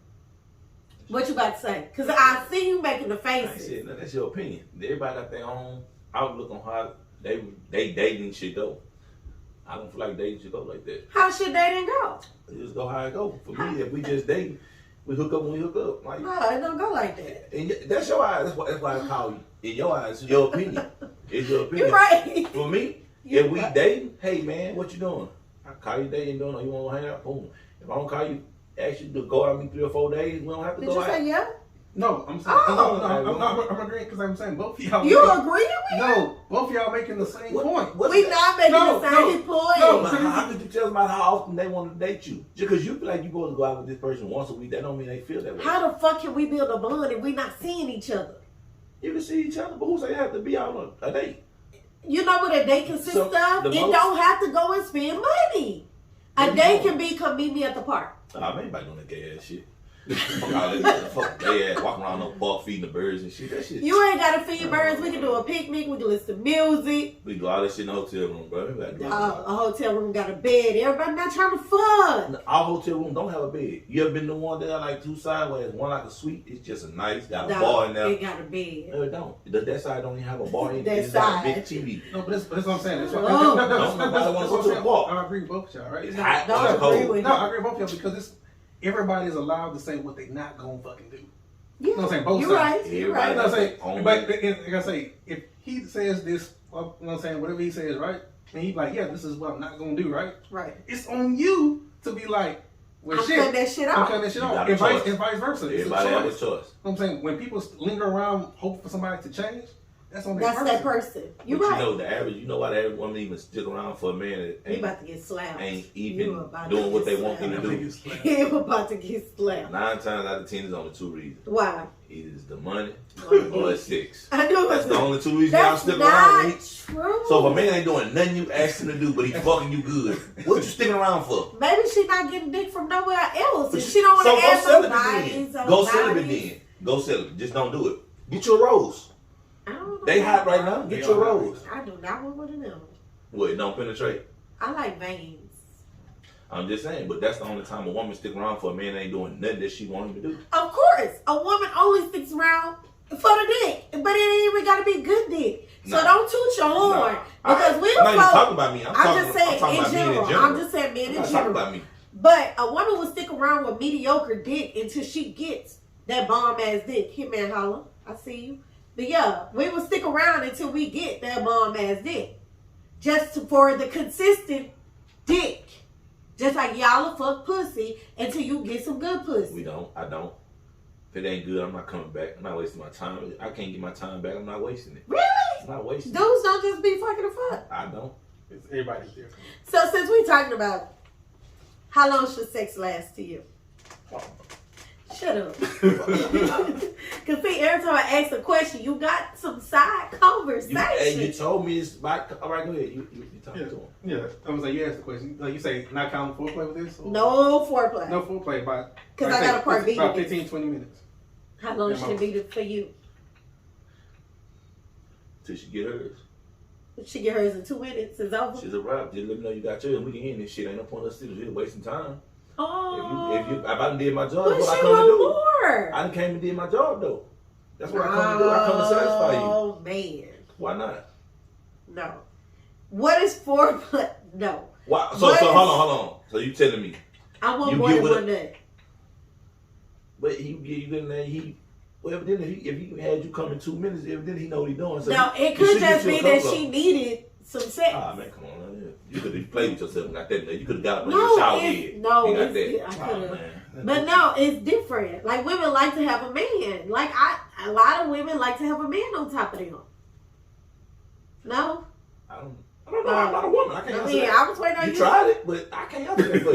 What you about to say? Because I see you making the faces. I said, no, that's your opinion. Everybody got their own outlook on how they dating should go. I don't feel like dating should go like that. How should dating go? It just go how it go. For me, if we just date, we hook up when we hook up. Like, no, it don't go like that. And that's your eyes. That's why I call you. In your eyes, it's your opinion. It's your opinion. You're right. For me, if we dating, hey man, what you doing? I call you dating, doing, or you want to hang out? Boom. If I don't call you, ask you to go out with me 3 or 4 days, we don't have to go out. Did you say yeah? No, I'm saying, I'm agreeing because I'm saying both of y'all. You agreeing with No, both of y'all making the same point. We not making the same point. No, but how could you tell somebody how often they want to date you? Just because you feel like you're supposed to go out with this person once a week, that don't mean they feel that way. How the fuck can we build a bond if we not seeing each other? You can see each other, but who say you have to be out on a date? You know what a date consists of? It don't have to go and spend money. A date can be, come meet me at the park. I ain't doing that gay ass shit. Fuck gay ass walking around no park feeding the birds and shit. That shit. You ain't gotta feed birds. We can do a picnic. We can listen to music. We do all that shit in the hotel room, bro. A hotel room got a bed. Everybody not trying to fuck. Our hotel room don't have a bed. You ever been to one that like 2 sideways? One like a suite. It's just a nice, got a bar in there. It got a bed. No, it don't. That side don't even have a bar in it. That it's side. Got a big TV. No, but that's what I'm saying. That's what nobody want to go to the park. I agree with both of y'all, right? It's hot. I agree with No, I agree with both of y'all because everybody's allowed to say what they not gonna fucking do. Yeah. You know what I'm saying? Both You're sides. right. You're right. You know what I'm saying? But like I say, if he says this, you know what I'm saying, whatever he says, right? And he's like, yeah, this is what I'm not gonna do, right? Right. It's on you to be like, well, I'm cutting that shit off. I'm cutting that shit off. And vice versa. Everybody have a choice. You know what I'm saying? When people linger around hoping for somebody to change, that's on that person. That's that person. You're right. You know the average. You know why the average woman even stick around for a man that ain't about to get slapped. Ain't even doing what they want him to do. You're about to get slapped. 9 times out of 10 is only 2 reasons. Why? Either it's the money or it's sex. I know. That's the only 2 reasons y'all stick around. True. So if a man ain't doing nothing you asked him to do, but he's fucking you good, what you sticking around for? Maybe she not getting dick from nowhere else, and she don't want to ask nobody. Go celibate then. Go celibate. Just don't do it. Get you a rose. I don't know. They hot right now. Get your rose. I do not want one of them. What? Don't penetrate. I like veins. I'm just saying, but that's the only time a woman stick around for a man that ain't doing nothing that she want him to do. Of course, a woman only sticks around for the dick, but it ain't even gotta be good dick. So don't toot your horn because I'm not even talking about me. I'm just saying in general. I'm just saying men in general. About me. But a woman will stick around with mediocre dick until she gets that bomb ass dick. Hitman holla, I see you. But yeah, we will stick around until we get that bomb ass dick, for the consistent dick. Just like y'all will fuck pussy until you get some good pussy. We don't. I don't. If it ain't good, I'm not coming back. I'm not wasting my time. I can't get my time back. I'm not wasting it. Really? I'm not wasting it. Dudes don't just be fucking the fuck. I don't. Everybody's different. So since we talking about how long should sex last to you? Shut up. Because see, every time I ask a question, you got some side conversation. You told me it's about... All right, go ahead. You talk to him. Yeah. I was like, you asked the question. Like you say, not counting foreplay with this? Or? No foreplay. No foreplay, but... Because I got a part B. About 15, 20 minutes. How long should it be for you? Till she get hers. She get hers in 2 minutes. It's over. She's a wrap. Just let me know you got yours. We can end this shit. Ain't no point in us sitting here wasting time. Oh. If I done did my job, but what I come to do. More. I done came and did my job though. That's what I come to do. I come to satisfy you. Oh man. Why not? No. What is foreplay? No. Why? So hold on. So you telling me? I want more than one nut. But he get you in there. Well, evidently, if he had you come in 2 minutes, evidently he know what he's doing. So no, it could just be that she needed some sex. Ah man, come on. You could have played with yourself, got that. You could have got up on your shower head. No, I could have. But no, it's different. Like women like to have a man. Like a lot of women like to have a man on top of them. No. I don't know. I'm not a woman. I can't answer that. I was waiting on you. You tried it, but I can't answer that for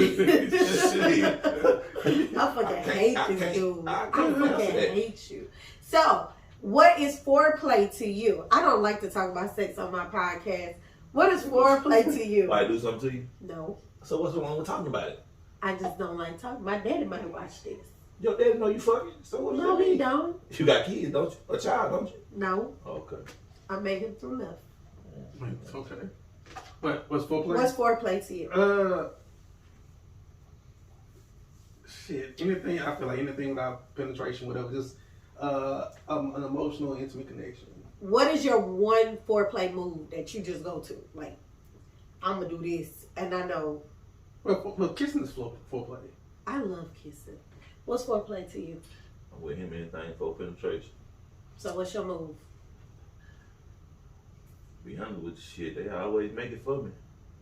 you. I fucking hate this dude. I fucking hate you. So, what is foreplay to you? I don't like to talk about sex on my podcast. What is foreplay to you? Why I do something to you? No. So what's wrong with talking about it? I just don't like talking. My daddy might watch this. Your daddy know you fucking? So what no, he don't. You got kids, don't you? A child, don't you? No. Okay. I made him through enough. Okay. What's foreplay? What's foreplay to you? Shit. Anything, I feel like anything without penetration, whatever, just an emotional, intimate connection. What is your one foreplay move that you just go to? Like, I'm going to do this, and I know. Well, kissing is foreplay. I love kissing. What's foreplay to you? I'm with him anything for penetration. So what's your move? Be honest with the shit. They always make it for me.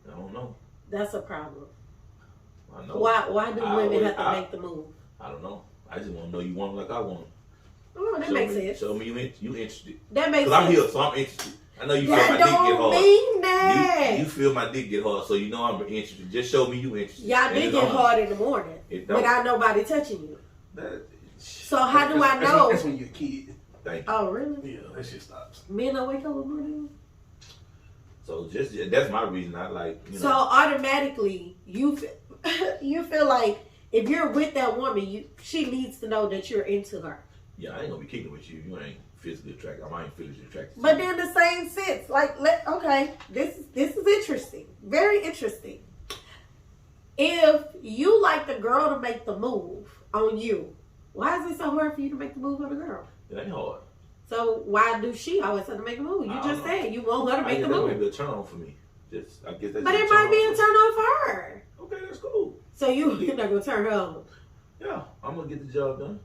I don't know. That's a problem. I know. Why do women have to make the move? I don't know. I just want to know you want it like I want it. Oh, that makes sense. Show me you interested. That makes sense. Because I'm here, so I'm interested. I know you feel my dick get hard. Mean that. You feel my dick get hard, so you know I'm interested. Just show me you interested. Y'all dick get hard in the morning without nobody touching you. So how do I know? That's when you're a kid. Thank you. Oh, really? Yeah, that shit stops. Men don't wake up with morning. So that's my reason. I like. You know. So automatically, you feel like if you're with that woman, she needs to know that you're into her. Yeah, I ain't gonna be kicking with you. You ain't physically attracted. I ain't physically attracted. But then the same sense, like, okay, this is interesting, very interesting. If you like the girl to make the move on you, why is it so hard for you to make the move on the girl? It ain't hard. So why do she always have to make a move? You just said you want her to make the move. That might be a turn on for me. I guess that's. But it might be a turn on for her. Okay, that's cool. So you're not gonna turn her on. Yeah, I'm gonna get the job done.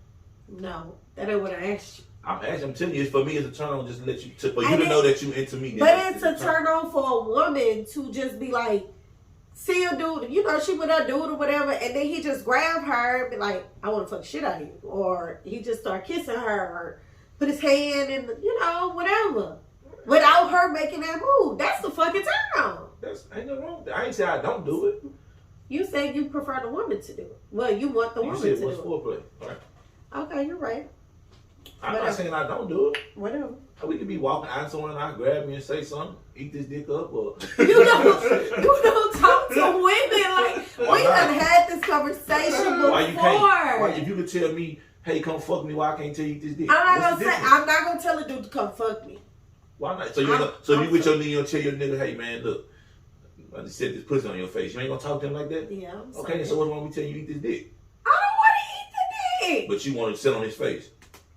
No, that ain't what I asked you. I'm telling you, for me, it's a turn on just to let you, for you to know that you into me. But it's a turn on for a woman to just be like, see a dude, you know, she with her dude or whatever, and then he just grab her and be like, I want to fuck shit out of you. Or he just start kissing her or put his hand in, you know, whatever. Without her making that move. That's the fucking turn on. Ain't nothing wrong with that. I ain't say I don't do it. You said you prefer the woman to do it. Well, you want the woman to do it. You said what's foreplay, right? Okay, you're right. I'm not saying I don't do it. Whatever. We could be walking out somewhere and I grab me and say something, eat this dick up, or you don't talk to women like we done had this conversation before. Why you can't? Why, if you could tell me, hey, come fuck me, why I can't tell you eat this dick? I'm not gonna tell a dude to come fuck me. Why not? So you with your nigga, you tell your nigga, hey man, look, I just set this pussy on your face. You ain't gonna talk to him like that? Yeah. Okay, so what's wrong with me telling you eat this dick? I don't want to eat the dick. But you want to sit on his face.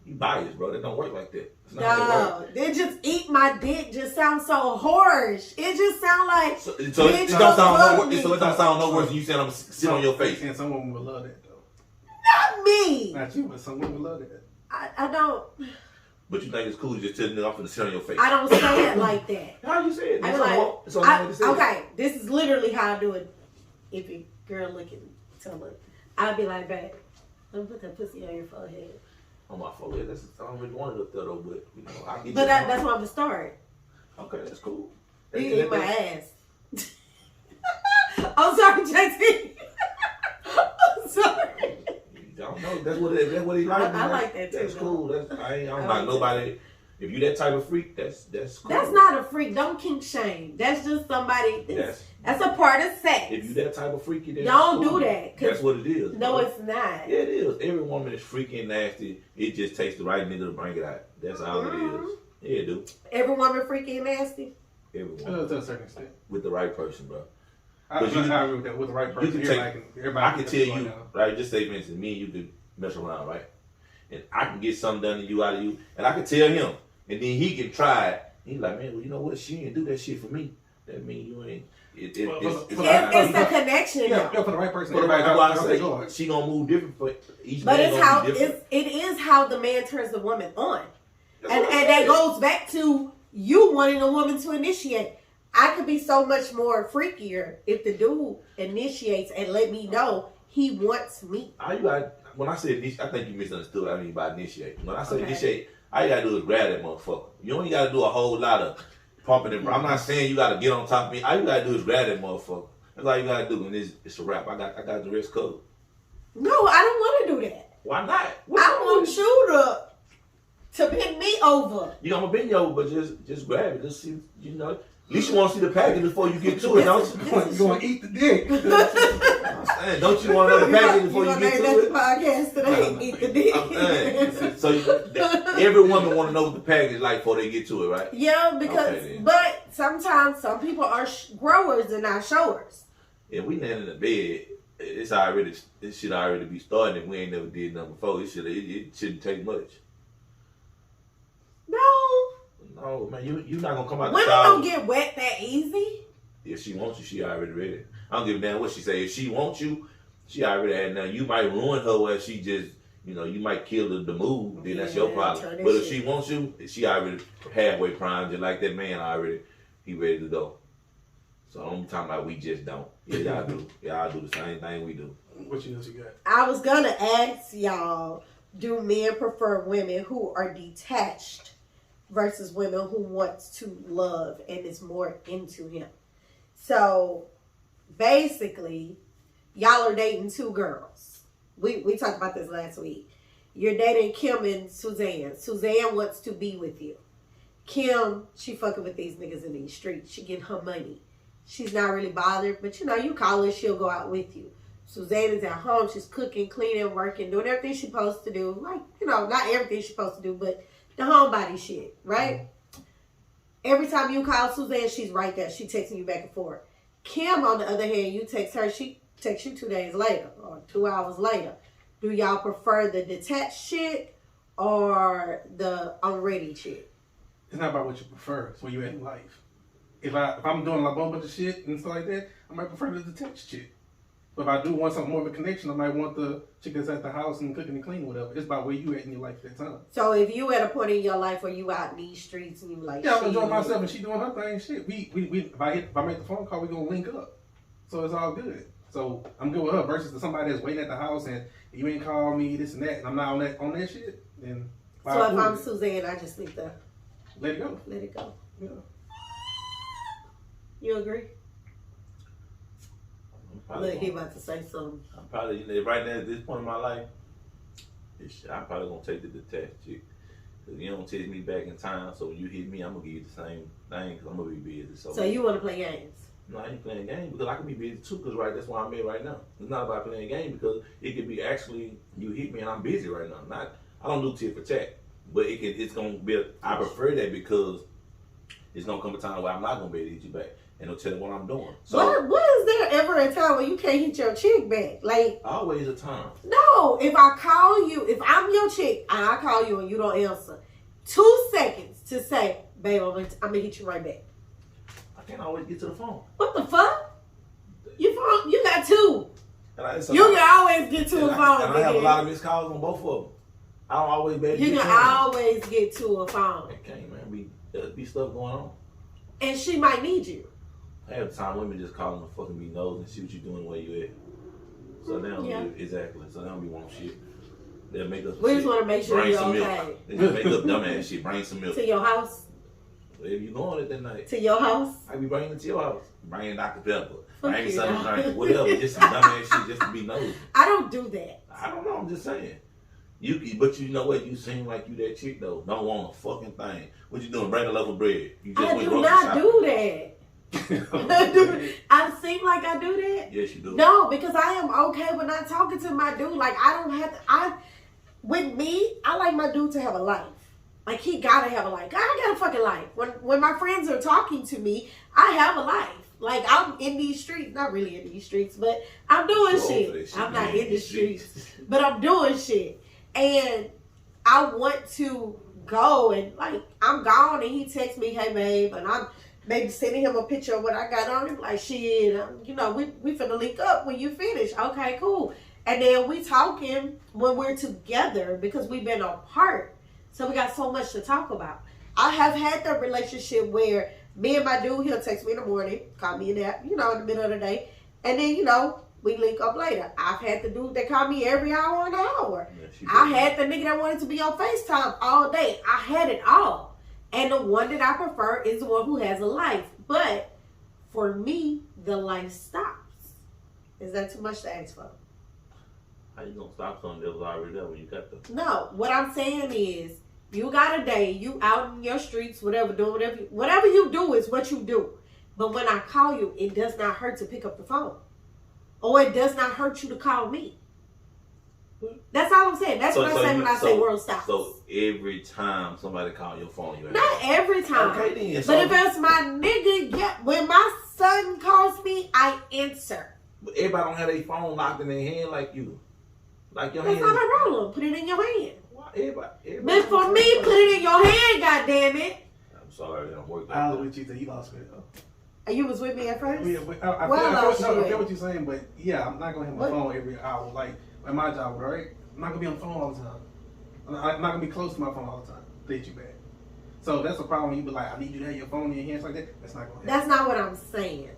You biased, bro. That don't work like that. No, they just eat my dick. Just sounds so harsh. It just sounds like so it don't sound no worse. So it don't sound no worse than you saying I'm sit on your face. And some women would love that though. Not me. Not you, but some women love that. I don't. But you think it's cool to just tell them I'm finna sit on your face? I don't say it like that. How you say it? I like, okay, this is literally how I do it. If a girl looking, tell her, I'd be like, babe, let me put that pussy on your forehead. On my forehead, I don't really want it up there though, but you know, I get. But that's why I'm gonna start. Okay, that's cool. You eat my ass. I'm sorry, JT. I'm sorry. I don't know. That's what he like. I like that too. That's cool. I don't like nobody. If you that type of freak, that's cool. That's not a freak. Don't kink shame. That's just somebody. That's a part of sex. If you that type of freaky, then don't cool. do that. That's what it is. No, bro. It's not. Yeah, it is. Every woman is freaky and nasty. It just takes the right nigga to bring it out. That's all it is. Yeah, it do. Every woman freaky and nasty. Every woman. To a certain extent. With the right person, bro. I agree with that. With the right person, I can tell you, right? Just say, for instance, me and you could mess around, right? And I can get something done to you out of you, and I can tell him, and then he can try it. He's like, man, well, you know what? She didn't do that shit for me. That mean you ain't. It's the connection. Yeah, for the right person. For the right person, she gonna move different for each. But it is how the man turns the woman on, and that goes back to you wanting a woman to initiate. I could be so much more freakier if the dude initiates and let me know he wants me. When I say initiate, I think you misunderstood what I mean by initiate. When I say initiate, all you gotta do is grab that motherfucker. You only gotta do a whole lot of pumping and I'm not saying you gotta get on top of me. All you gotta do is grab that motherfucker. That's all you gotta do, and it's a wrap. I got the rest covered. No, I don't want to do that. Why not? I want you to bend me over. You gonna bend you over, but just grab it. Just see, you know. At least you want to see the package before you get to it, don't you? You want to eat the dick. Don't you want to know the package before you get to it? Podcast today, eat the dick. So every woman want to know what the package is like before they get to it, right? Yeah, because, but sometimes some people are growers and not showers. If we land in the bed, it should already be starting if we ain't never did nothing before. It shouldn't take much. No, man, you're not gonna come out the shower. Women don't get wet that easy. If she wants you, she already ready. I don't give a damn what she say. If she wants you, she already had. Now you might ruin her where she just, you know, you might kill the move. Then that's your problem. But if she wants you, she already halfway primed, just like that man already. He ready to go. So I'm talking about we just don't. Yeah, y'all do. Y'all do the same thing we do. What else you got? I was gonna ask y'all: do men prefer women who are detached versus women who wants to love and is more into him? So basically, y'all are dating two girls. We talked about this last week. You're dating Kim and Suzanne. Suzanne wants to be with you. Kim, she fucking with these niggas in these streets. She getting her money. She's not really bothered, but you know, you call her, she'll go out with you. Suzanne is at home. She's cooking, cleaning, working, doing everything she's supposed to do. Like, you know, not everything she's supposed to do, but the homebody shit, right? Every time you call Suzanne, she's right there. She texting you back and forth. Kim, on the other hand, you text her, she texts you 2 days later or 2 hours later. Do y'all prefer the detached shit or the I'm ready shit? It's not about what you prefer. It's where you at in life. If I'm doing like a bunch of shit and stuff like that, I might prefer the detached shit. But if I do want something more of a connection, I might want the chick that's at the house and cooking and cleaning, whatever. It's about where you at in your life at that time. So if you at a point in your life where you out in these streets and you like, yeah, I'm enjoying myself and she doing her thing. Shit, we if I make the phone call, we gonna link up. So it's all good. So I'm good with her versus somebody that's waiting at the house and you ain't called me this and that, and I'm not on that shit. Then so if I'm Suzanne, I just need to let it go. Let it go. Yeah. You agree? Look, he about to say something. I'm probably right now at this point in my life. I'm probably gonna take the detached chick. Cause you don't text me back in time, so when you hit me, I'm gonna give you the same thing. Cause I'm gonna be busy. So you want to play games? No, I ain't playing games because I can be busy too. Cause that's why I'm here right now. It's not about playing games because it could be actually you hit me and I'm busy right now. I don't do tit for tat, but it's gonna be. I prefer that because it's gonna come a time where I'm not gonna be able to hit you back. And they'll tell you what I'm doing. So what is there ever a time when you can't hit your chick back? Like always a time. No, if I call you, if I'm your chick and I call you and you don't answer, 2 seconds to say, babe, I'm gonna hit you right back. I can't always get to the phone. What the fuck? You got two. You can always get to a phone. And I have a lot of missed calls on both of them. I don't always be able to You can always get to a phone. Okay, man, be stuff going on. And she might need you. I have time women just calling to fucking be nosy and see what you doing where you at. So they don't exactly. So they don't be wanting shit. They'll make us. We just want to make sure you're okay. They just make up dumbass shit. Bring some milk to your house. Wherever you going at that night. To your house. I be bringing it to your house. Bringing Dr. Pepper. Bringing something to drink. Whatever. Just some dumbass shit just to be nosy. I don't do that. I don't know. I'm just saying. But you know what? You seem like you that chick though. Don't want a fucking thing. What you doing? Bring a loaf of bread. You just I do not do that. I seem like I do that. Yes, you do. No, because I am okay with not talking to my dude. Like I don't have to. With me, I like my dude to have a life. Like he gotta have a life. I got a fucking life. When my friends are talking to me, I have a life. Like I'm in these streets, not really in these streets, but I'm doing shit. I'm not in the streets, but I'm doing shit. And I want to go and like I'm gone and he texts me, hey babe, and I'm maybe sending him a picture of what I got on him, like shit, we finna link up when you finish. Okay, cool. And then we talking when we're together because we've been apart. So we got so much to talk about. I have had that relationship where me and my dude, he'll text me in the morning, call me in the middle of the day, and then, we link up later. I've had the dude that called me every hour on the hour. Yeah, I had the nigga that wanted to be on FaceTime all day. I had it all. And the one that I prefer is the one who has a life. But for me, the life stops. Is that too much to ask for? How you gonna stop something that was already there when you got the... No, what I'm saying is, you got a day, you out in your streets, whatever you do is what you do. But when I call you, it does not hurt to pick up the phone. Or it does not hurt you to call me. That's all I'm saying. That's what I say when I say world stops. So every time somebody call your phone, you not every time. Okay then. But if it's my nigga, when my son calls me, I answer. But everybody don't have their phone locked in their hand like you. Like your hand. That's not my problem. Put it in your hand. Why everybody but for me, put it in your hand, goddammit. I'm sorry, it don't work. I was with you till you lost me though. You was with me at first? Yeah, I feel what you're saying, but yeah, I'm not going to have my phone every hour. Like, at my job, right? I'm not going to be on the phone all the time. I'm not going to be close to my phone all the time to hit you back. So that's a problem when you be like, I need you to have your phone in your hands like that. That's not going to happen. That's not what I'm saying.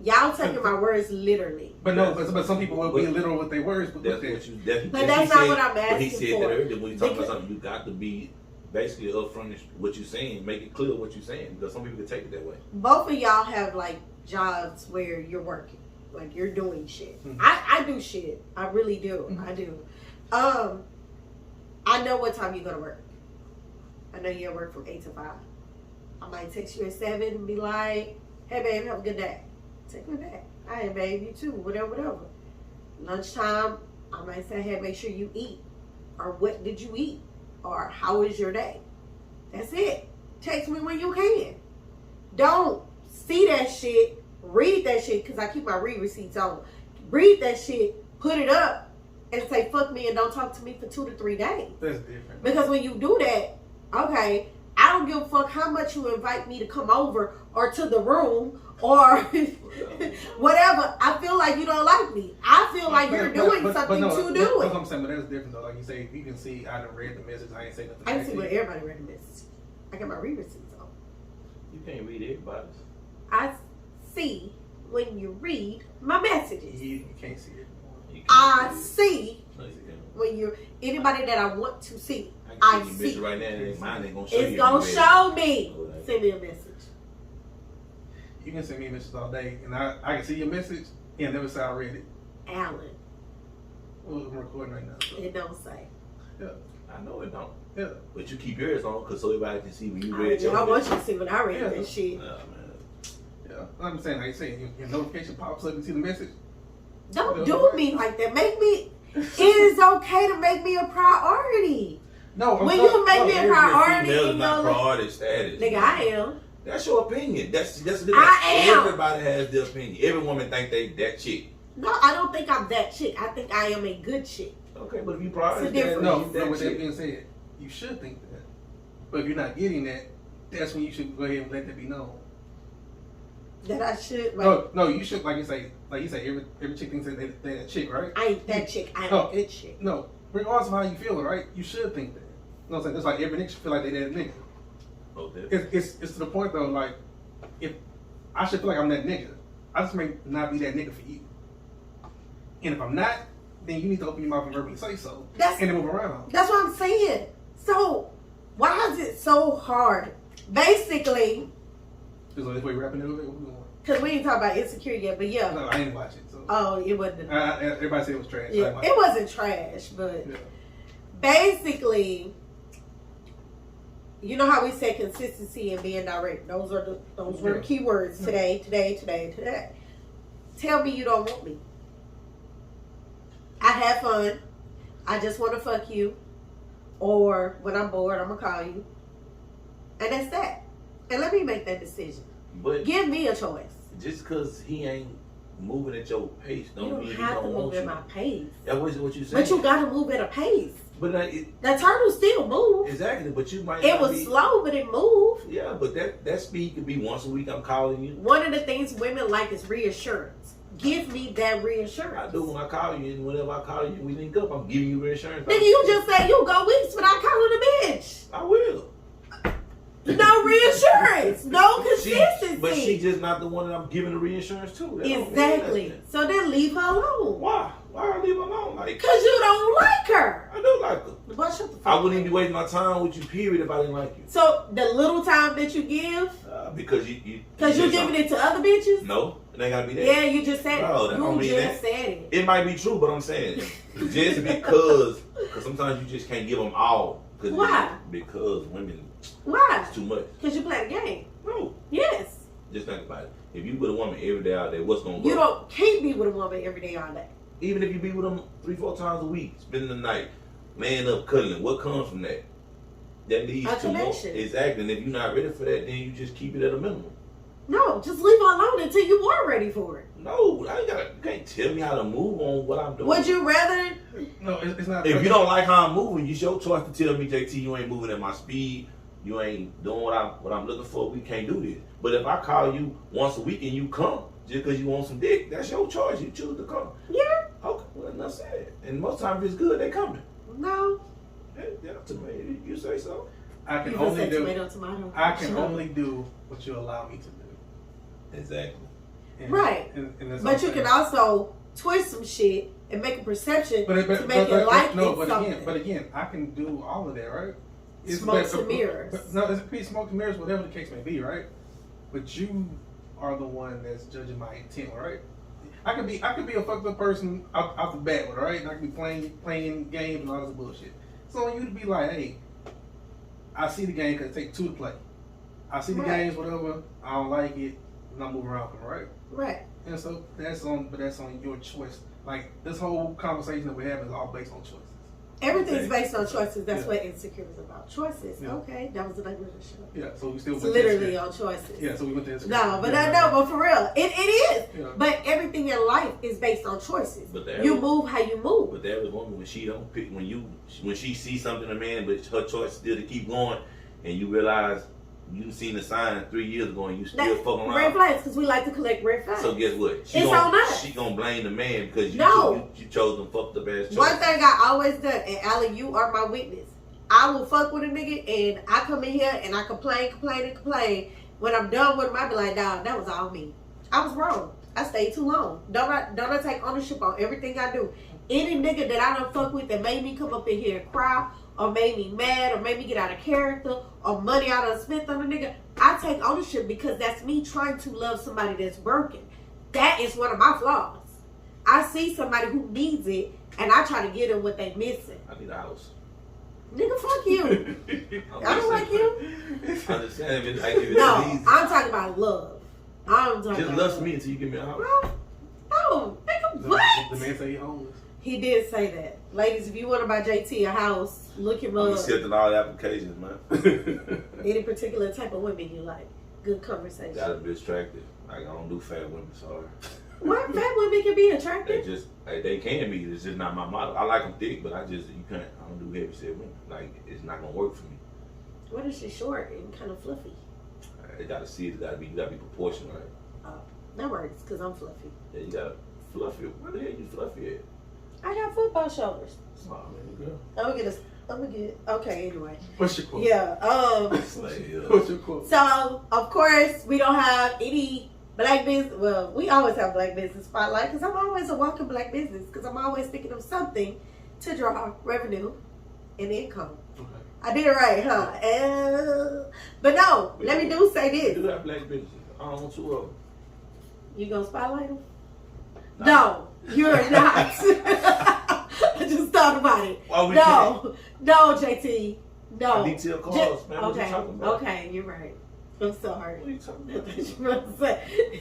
Y'all taking my words literally. But no, but some people will be literal with their words. But that's what you But that's not what I'm asking for. But he said that earlier when you talk about something, you got to be basically upfront what you're saying, make it clear what you're saying, because some people can take it that way. Both of y'all have like jobs where you're working, like you're doing shit. Mm-hmm. I do shit. I really do. Mm-hmm. I do. I know what time you go to work. I know you work from 8 to 5. I might text you at 7 and be like, hey babe, have a good day. Take me back. Hey babe, you too. Whatever. Lunchtime, I might say, hey, make sure you eat. Or what did you eat? Or how is your day? That's it. Text me when you can. Don't see that shit, read that shit, because I keep my read receipts on. Read that shit, put it up, and say fuck me and don't talk to me for 2 to 3 days. That's different. Because when you do that, okay, I don't give a fuck how much you invite me to come over or to the room or Whatever. I feel like you don't like me. I feel like you're doing something to do it. That's what I'm saying, but that's different though. Like you say, if you can see, I done read the message. I ain't say nothing. I can see what everybody read the message. I got my read receipts on. You can't read everybody's. I see when you read my messages. You can't see it. I see when you're anybody that I want to see. I see. Right now, mine ain't gonna show it's gonna show me. Send me a message. You can send me a message all day, and I can see your message and never say I read it. Alan. Well, I'm recording right now. So. It don't say. Yeah. I know it don't. Yeah. But you keep yours on because so everybody can see when you read your I want you to see when I read that shit. Oh, man. Yeah. I'm saying, like you say, your notification pops up and see the message. Don't do me like that. Make me. It is okay to make me a priority. No, when you make me a priority, female is not priority status. Nigga, I am. That's your opinion. That's the difference. I am. Everybody has their opinion. Every woman think they that chick. No, I don't think I'm that chick. I think I am a good chick. Okay, but if you priority status, no, with that being said, you should think that. But if you're not getting that, that's when you should go ahead and let that be known. That I should. Like, no, you should like you say, every chick thinks that they're a chick, right? I ain't that chick. I'm a good chick. No, regardless of how you feel, right? You should think that. You know what I'm saying? It's like every nigga should feel like they that nigga. Okay. It's to the point though, like if I should feel like I'm that nigga, I just may not be that nigga for you. And if I'm not, then you need to open your mouth and verbally say so. And then move around. That's what I'm saying. So why is it so hard? Basically, is this way wrapping it up? Because we didn't talk about Insecure yet, but yeah. No, I didn't watch it. So. Oh, it wasn't. Everybody said it was trash. Yeah, it wasn't trash, but basically, you know how we said consistency and being direct. Those were the key words today. Tell me you don't want me. I had fun. I just want to fuck you. Or when I'm bored, I'm going to call you. And that's that. And let me make that decision. But give me a choice. Just because he ain't moving at your pace don't mean he don't want you. You don't have to move at my pace. That was what you said. But you got to move at a pace. But that turtle still moved. Exactly, but you might. It was slow, but it moved. Yeah, but that speed could be once a week. I'm calling you. One of the things women like is reassurance. Give me that reassurance. I do when I call you, and whenever I call you, we link up. I'm giving you reassurance. Nigga, you just said you go weeks without calling a bitch. I will. No reassurance, no consistency. But she's just not the one that I'm giving the reassurance to. Exactly. So then leave her alone. Why? Why I leave her alone? Like, because you don't like her. I do like her. But shut the fuck I wouldn't even be wasting my time with you, period, if I didn't like you. So the little time that you give, because you giving it to other bitches. No, it ain't gotta be that. Yeah, you just said it. You just said it. It might be true, but I'm saying just because sometimes you just can't give them all. Why? Because women. Why? It's too much. Because you play the game. No. Yes. Just think about it. If you with a woman every day all day, what's gonna go? You can't be with a woman every day all day. Even if you be with them 3-4 times a week, spending the night, laying up, cuddling, what comes from that? That leads to more. Exactly. And if you're not ready for that, then you just keep it at a minimum. No, just leave her alone until you are ready for it. No, you can't tell me how to move on what I'm doing. Would you rather? No, it's not. If you don't like how I'm moving, it's your choice to tell me, JT, you ain't moving at my speed. You ain't doing what I'm looking for. We can't do this. But if I call you once a week and you come just because you want some dick, that's your choice. You choose to come. Yeah. Okay, well, enough said. And most times if it's good, they coming. No. Yeah, tomato. You say so. I can only do what you allow me to do. Exactly. Right. But you can also twist some shit and make a perception to make it like something. But again, I can do all of that, right? Smoke and mirrors. It's a piece of smoke and mirrors, whatever the case may be, right? But you are the one that's judging my intent, right? I could be a fucked up person off the bat with, right? And I could be playing games and all this bullshit. So you to be like, hey, I see the game because it takes two to play. I see the games, whatever. I don't like it, and I move around from it, right? Right. And so that's on your choice. Like this whole conversation that we're having is all based on choices. Everything's based on choices. That's what Insecure is about. Choices. Yeah. Okay, that was the name of the show. Yeah, so we still it's literally on choices. Yeah, so we went to Insecure. No, but but for real, it is. Yeah. But everything in life is based on choices. But you move how you move. But there was woman when she don't pick when she sees something in a man, but her choice is still to keep going, and you realize You seen the sign 3 years ago and you still fucking around. Red flags, because we like to collect red flags. So guess what? It's on us. She gonna blame the man because you chose them fucked up ass choices. One thing I always done, and Allie, you are my witness. I will fuck with a nigga and I come in here and I complain. When I'm done with him, I be like, dawg, that was all me. I was wrong. I stayed too long. Don't I take ownership on everything I do. Any nigga that I don't fuck with that made me come up in here and cry, or made me mad, or made me get out of character, or money I done spent on a nigga, I take ownership because that's me trying to love somebody that's broken. That is one of my flaws. I see somebody who needs it, and I try to get them what they missing. I need a house. Nigga, fuck you. I don't like you. I'm just saying, I give it No, easy. I'm talking about love. I'm talking Just about lust love. me until you give me a house. No, nigga, what? The man say he homeless. He did say that. Ladies, if you want to buy JT a house, look him I'm up. accepting all the applications, man. Any particular type of women you like. Good conversation. Gotta be attractive. Like, I don't do fat women, sorry. What? Fat women can be attractive? They can be. It's just not my model. I like them thick, but I don't do heavy set women. Like, it's not gonna work for me. What if she's short and kind of fluffy? They gotta see it. You gotta be proportional, right? That works because I'm fluffy. Yeah, you gotta fluffy. Where the hell you fluffy at? I got football shoulders. Oh, man, girl. I'm gonna get. Okay, anyway. What's your quote? Yeah. What's your quote? So of course we don't have any black business. Well, we always have black business spotlight because I'm always a walking black business because I'm always thinking of something to draw revenue and income. Okay. I did it right, huh? But no, let me say You this. do have black bitches. I don't want two of them. You gonna spotlight them? No, you're not. I just thought about it. No, JT. No. Detail calls, man. What you talking about? Okay, you're right. I'm sorry. What are you talking I about? thought you were about to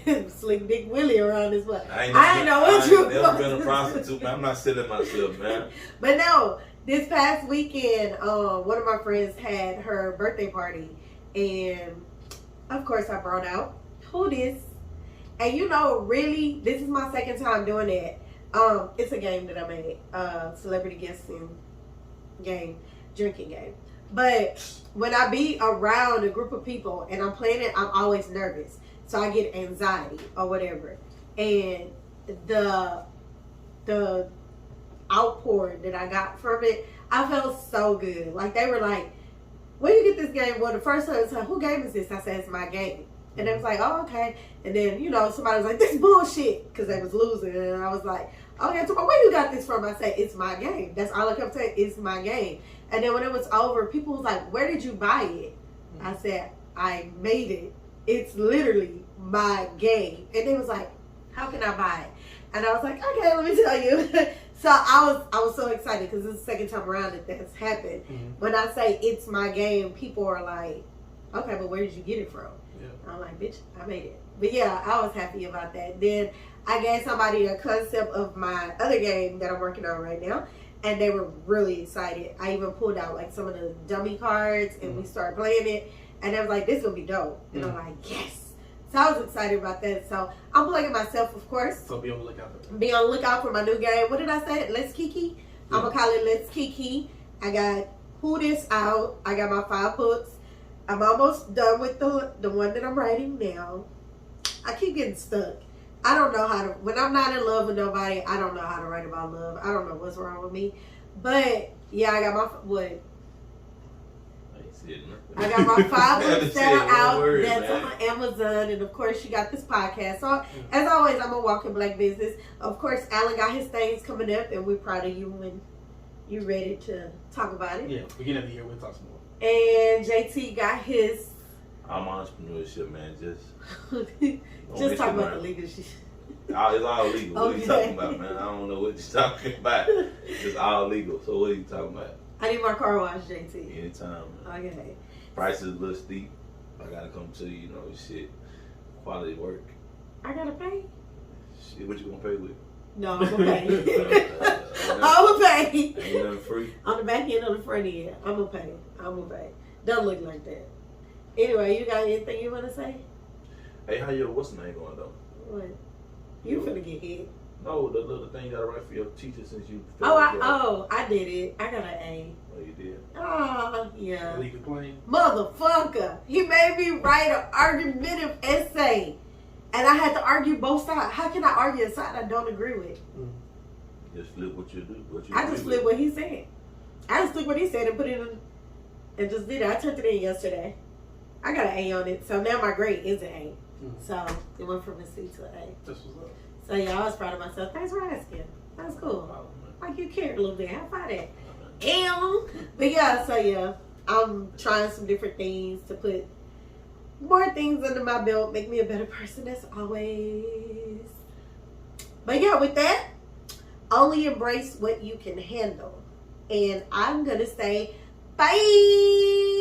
say Slick Dick Willie around his butt. I ain't know what you I ain't never been a prostitute, man. I'm not selling myself, man. But no, this past weekend, one of my friends had her birthday party, and of course I brought out who this. And you know, really, this is my second time doing that. It's a game that I made, celebrity guessing game, drinking game. But when I be around a group of people and I'm playing it, I'm always nervous. So I get anxiety or whatever. And the outpour that I got from it, I felt so good. Like, they were like, where you get this game? Well, the first time I was like, who game is this? I said, it's my game. And they was like, oh, okay. And then, you know, somebody was like, this bullshit, because they was losing. And I was like, okay, so where you got this from? I said, it's my game. That's all I kept saying, it's my game. And then when it was over, people was like, where did you buy it? I said, I made it. It's literally my game. And they was like, how can I buy it? And I was like, okay, let me tell you. So I was so excited because this is the second time around that that's happened. Mm-hmm. When I say it's my game, people are like, okay, but where did you get it from? Yeah. I'm like, bitch, I made it. But yeah, I was happy about that. Then I gave somebody a concept of my other game that I'm working on right now, and they were really excited. I even pulled out like some of the dummy cards, and we started playing it, and they was like, this is gonna be dope. And I'm like, yes. So I was excited about that. So I'm playing myself, of course. So be on the lookout for that. Be on the lookout for my new game. What did I say? Let's Kiki? Yeah. I'm gonna call it Let's Kiki. I got Who This out. I got my 5 books. I'm almost done with the one that I'm writing now. I keep getting stuck. I don't know how to, when I'm not in love with nobody, I don't know how to write about love. I don't know what's wrong with me. But yeah, I got my, what? I got my 5 books that are out. That's on Amazon. And of course, you got this podcast. So as always, I'm a walking black business. Of course, Alan got his things coming up, and we're proud of you when you're ready to talk about it. Yeah, beginning of the year, we'll talk some more. And JT got his. I'm entrepreneurship, man. Just talk about the legal shit. It's all legal. What are you talking about, man? I don't know what you're talking about. It's all legal. So what are you talking about? I need my car wash, JT. Anytime, man. Okay. Price is a little steep. I gotta come to you, shit. Quality work. I gotta pay? Shit, what you gonna pay with? No, I'm gonna pay. I'm gonna pay. Ain't nothing free. On the back end, on the front end. I'm gonna pay. Don't look like that. Anyway, you got anything you wanna say? Hey, how your what's the name going though? What? You finna get hit. No, the little thing you gotta write for your teacher since you. I did it. I got an A. Oh, you did. Oh, yeah. Leave it plain. Motherfucker. He made me write an argumentative essay. And I had to argue both sides. How can I argue a side I don't agree with? Just flip what you do. I just flipped what he said. I just took what he said and put it in and just did it. I turned it in yesterday. I got an A on it. So now my grade is an A. So it went from a C to an A. That's what's up. So yeah, I was proud of myself. Thanks for asking. That's cool. Like you cared a little bit. How about that? But yeah, so yeah, I'm trying some different things to put more things under my belt, make me a better person as always. But yeah, with that, only embrace what you can handle. And I'm gonna say bye.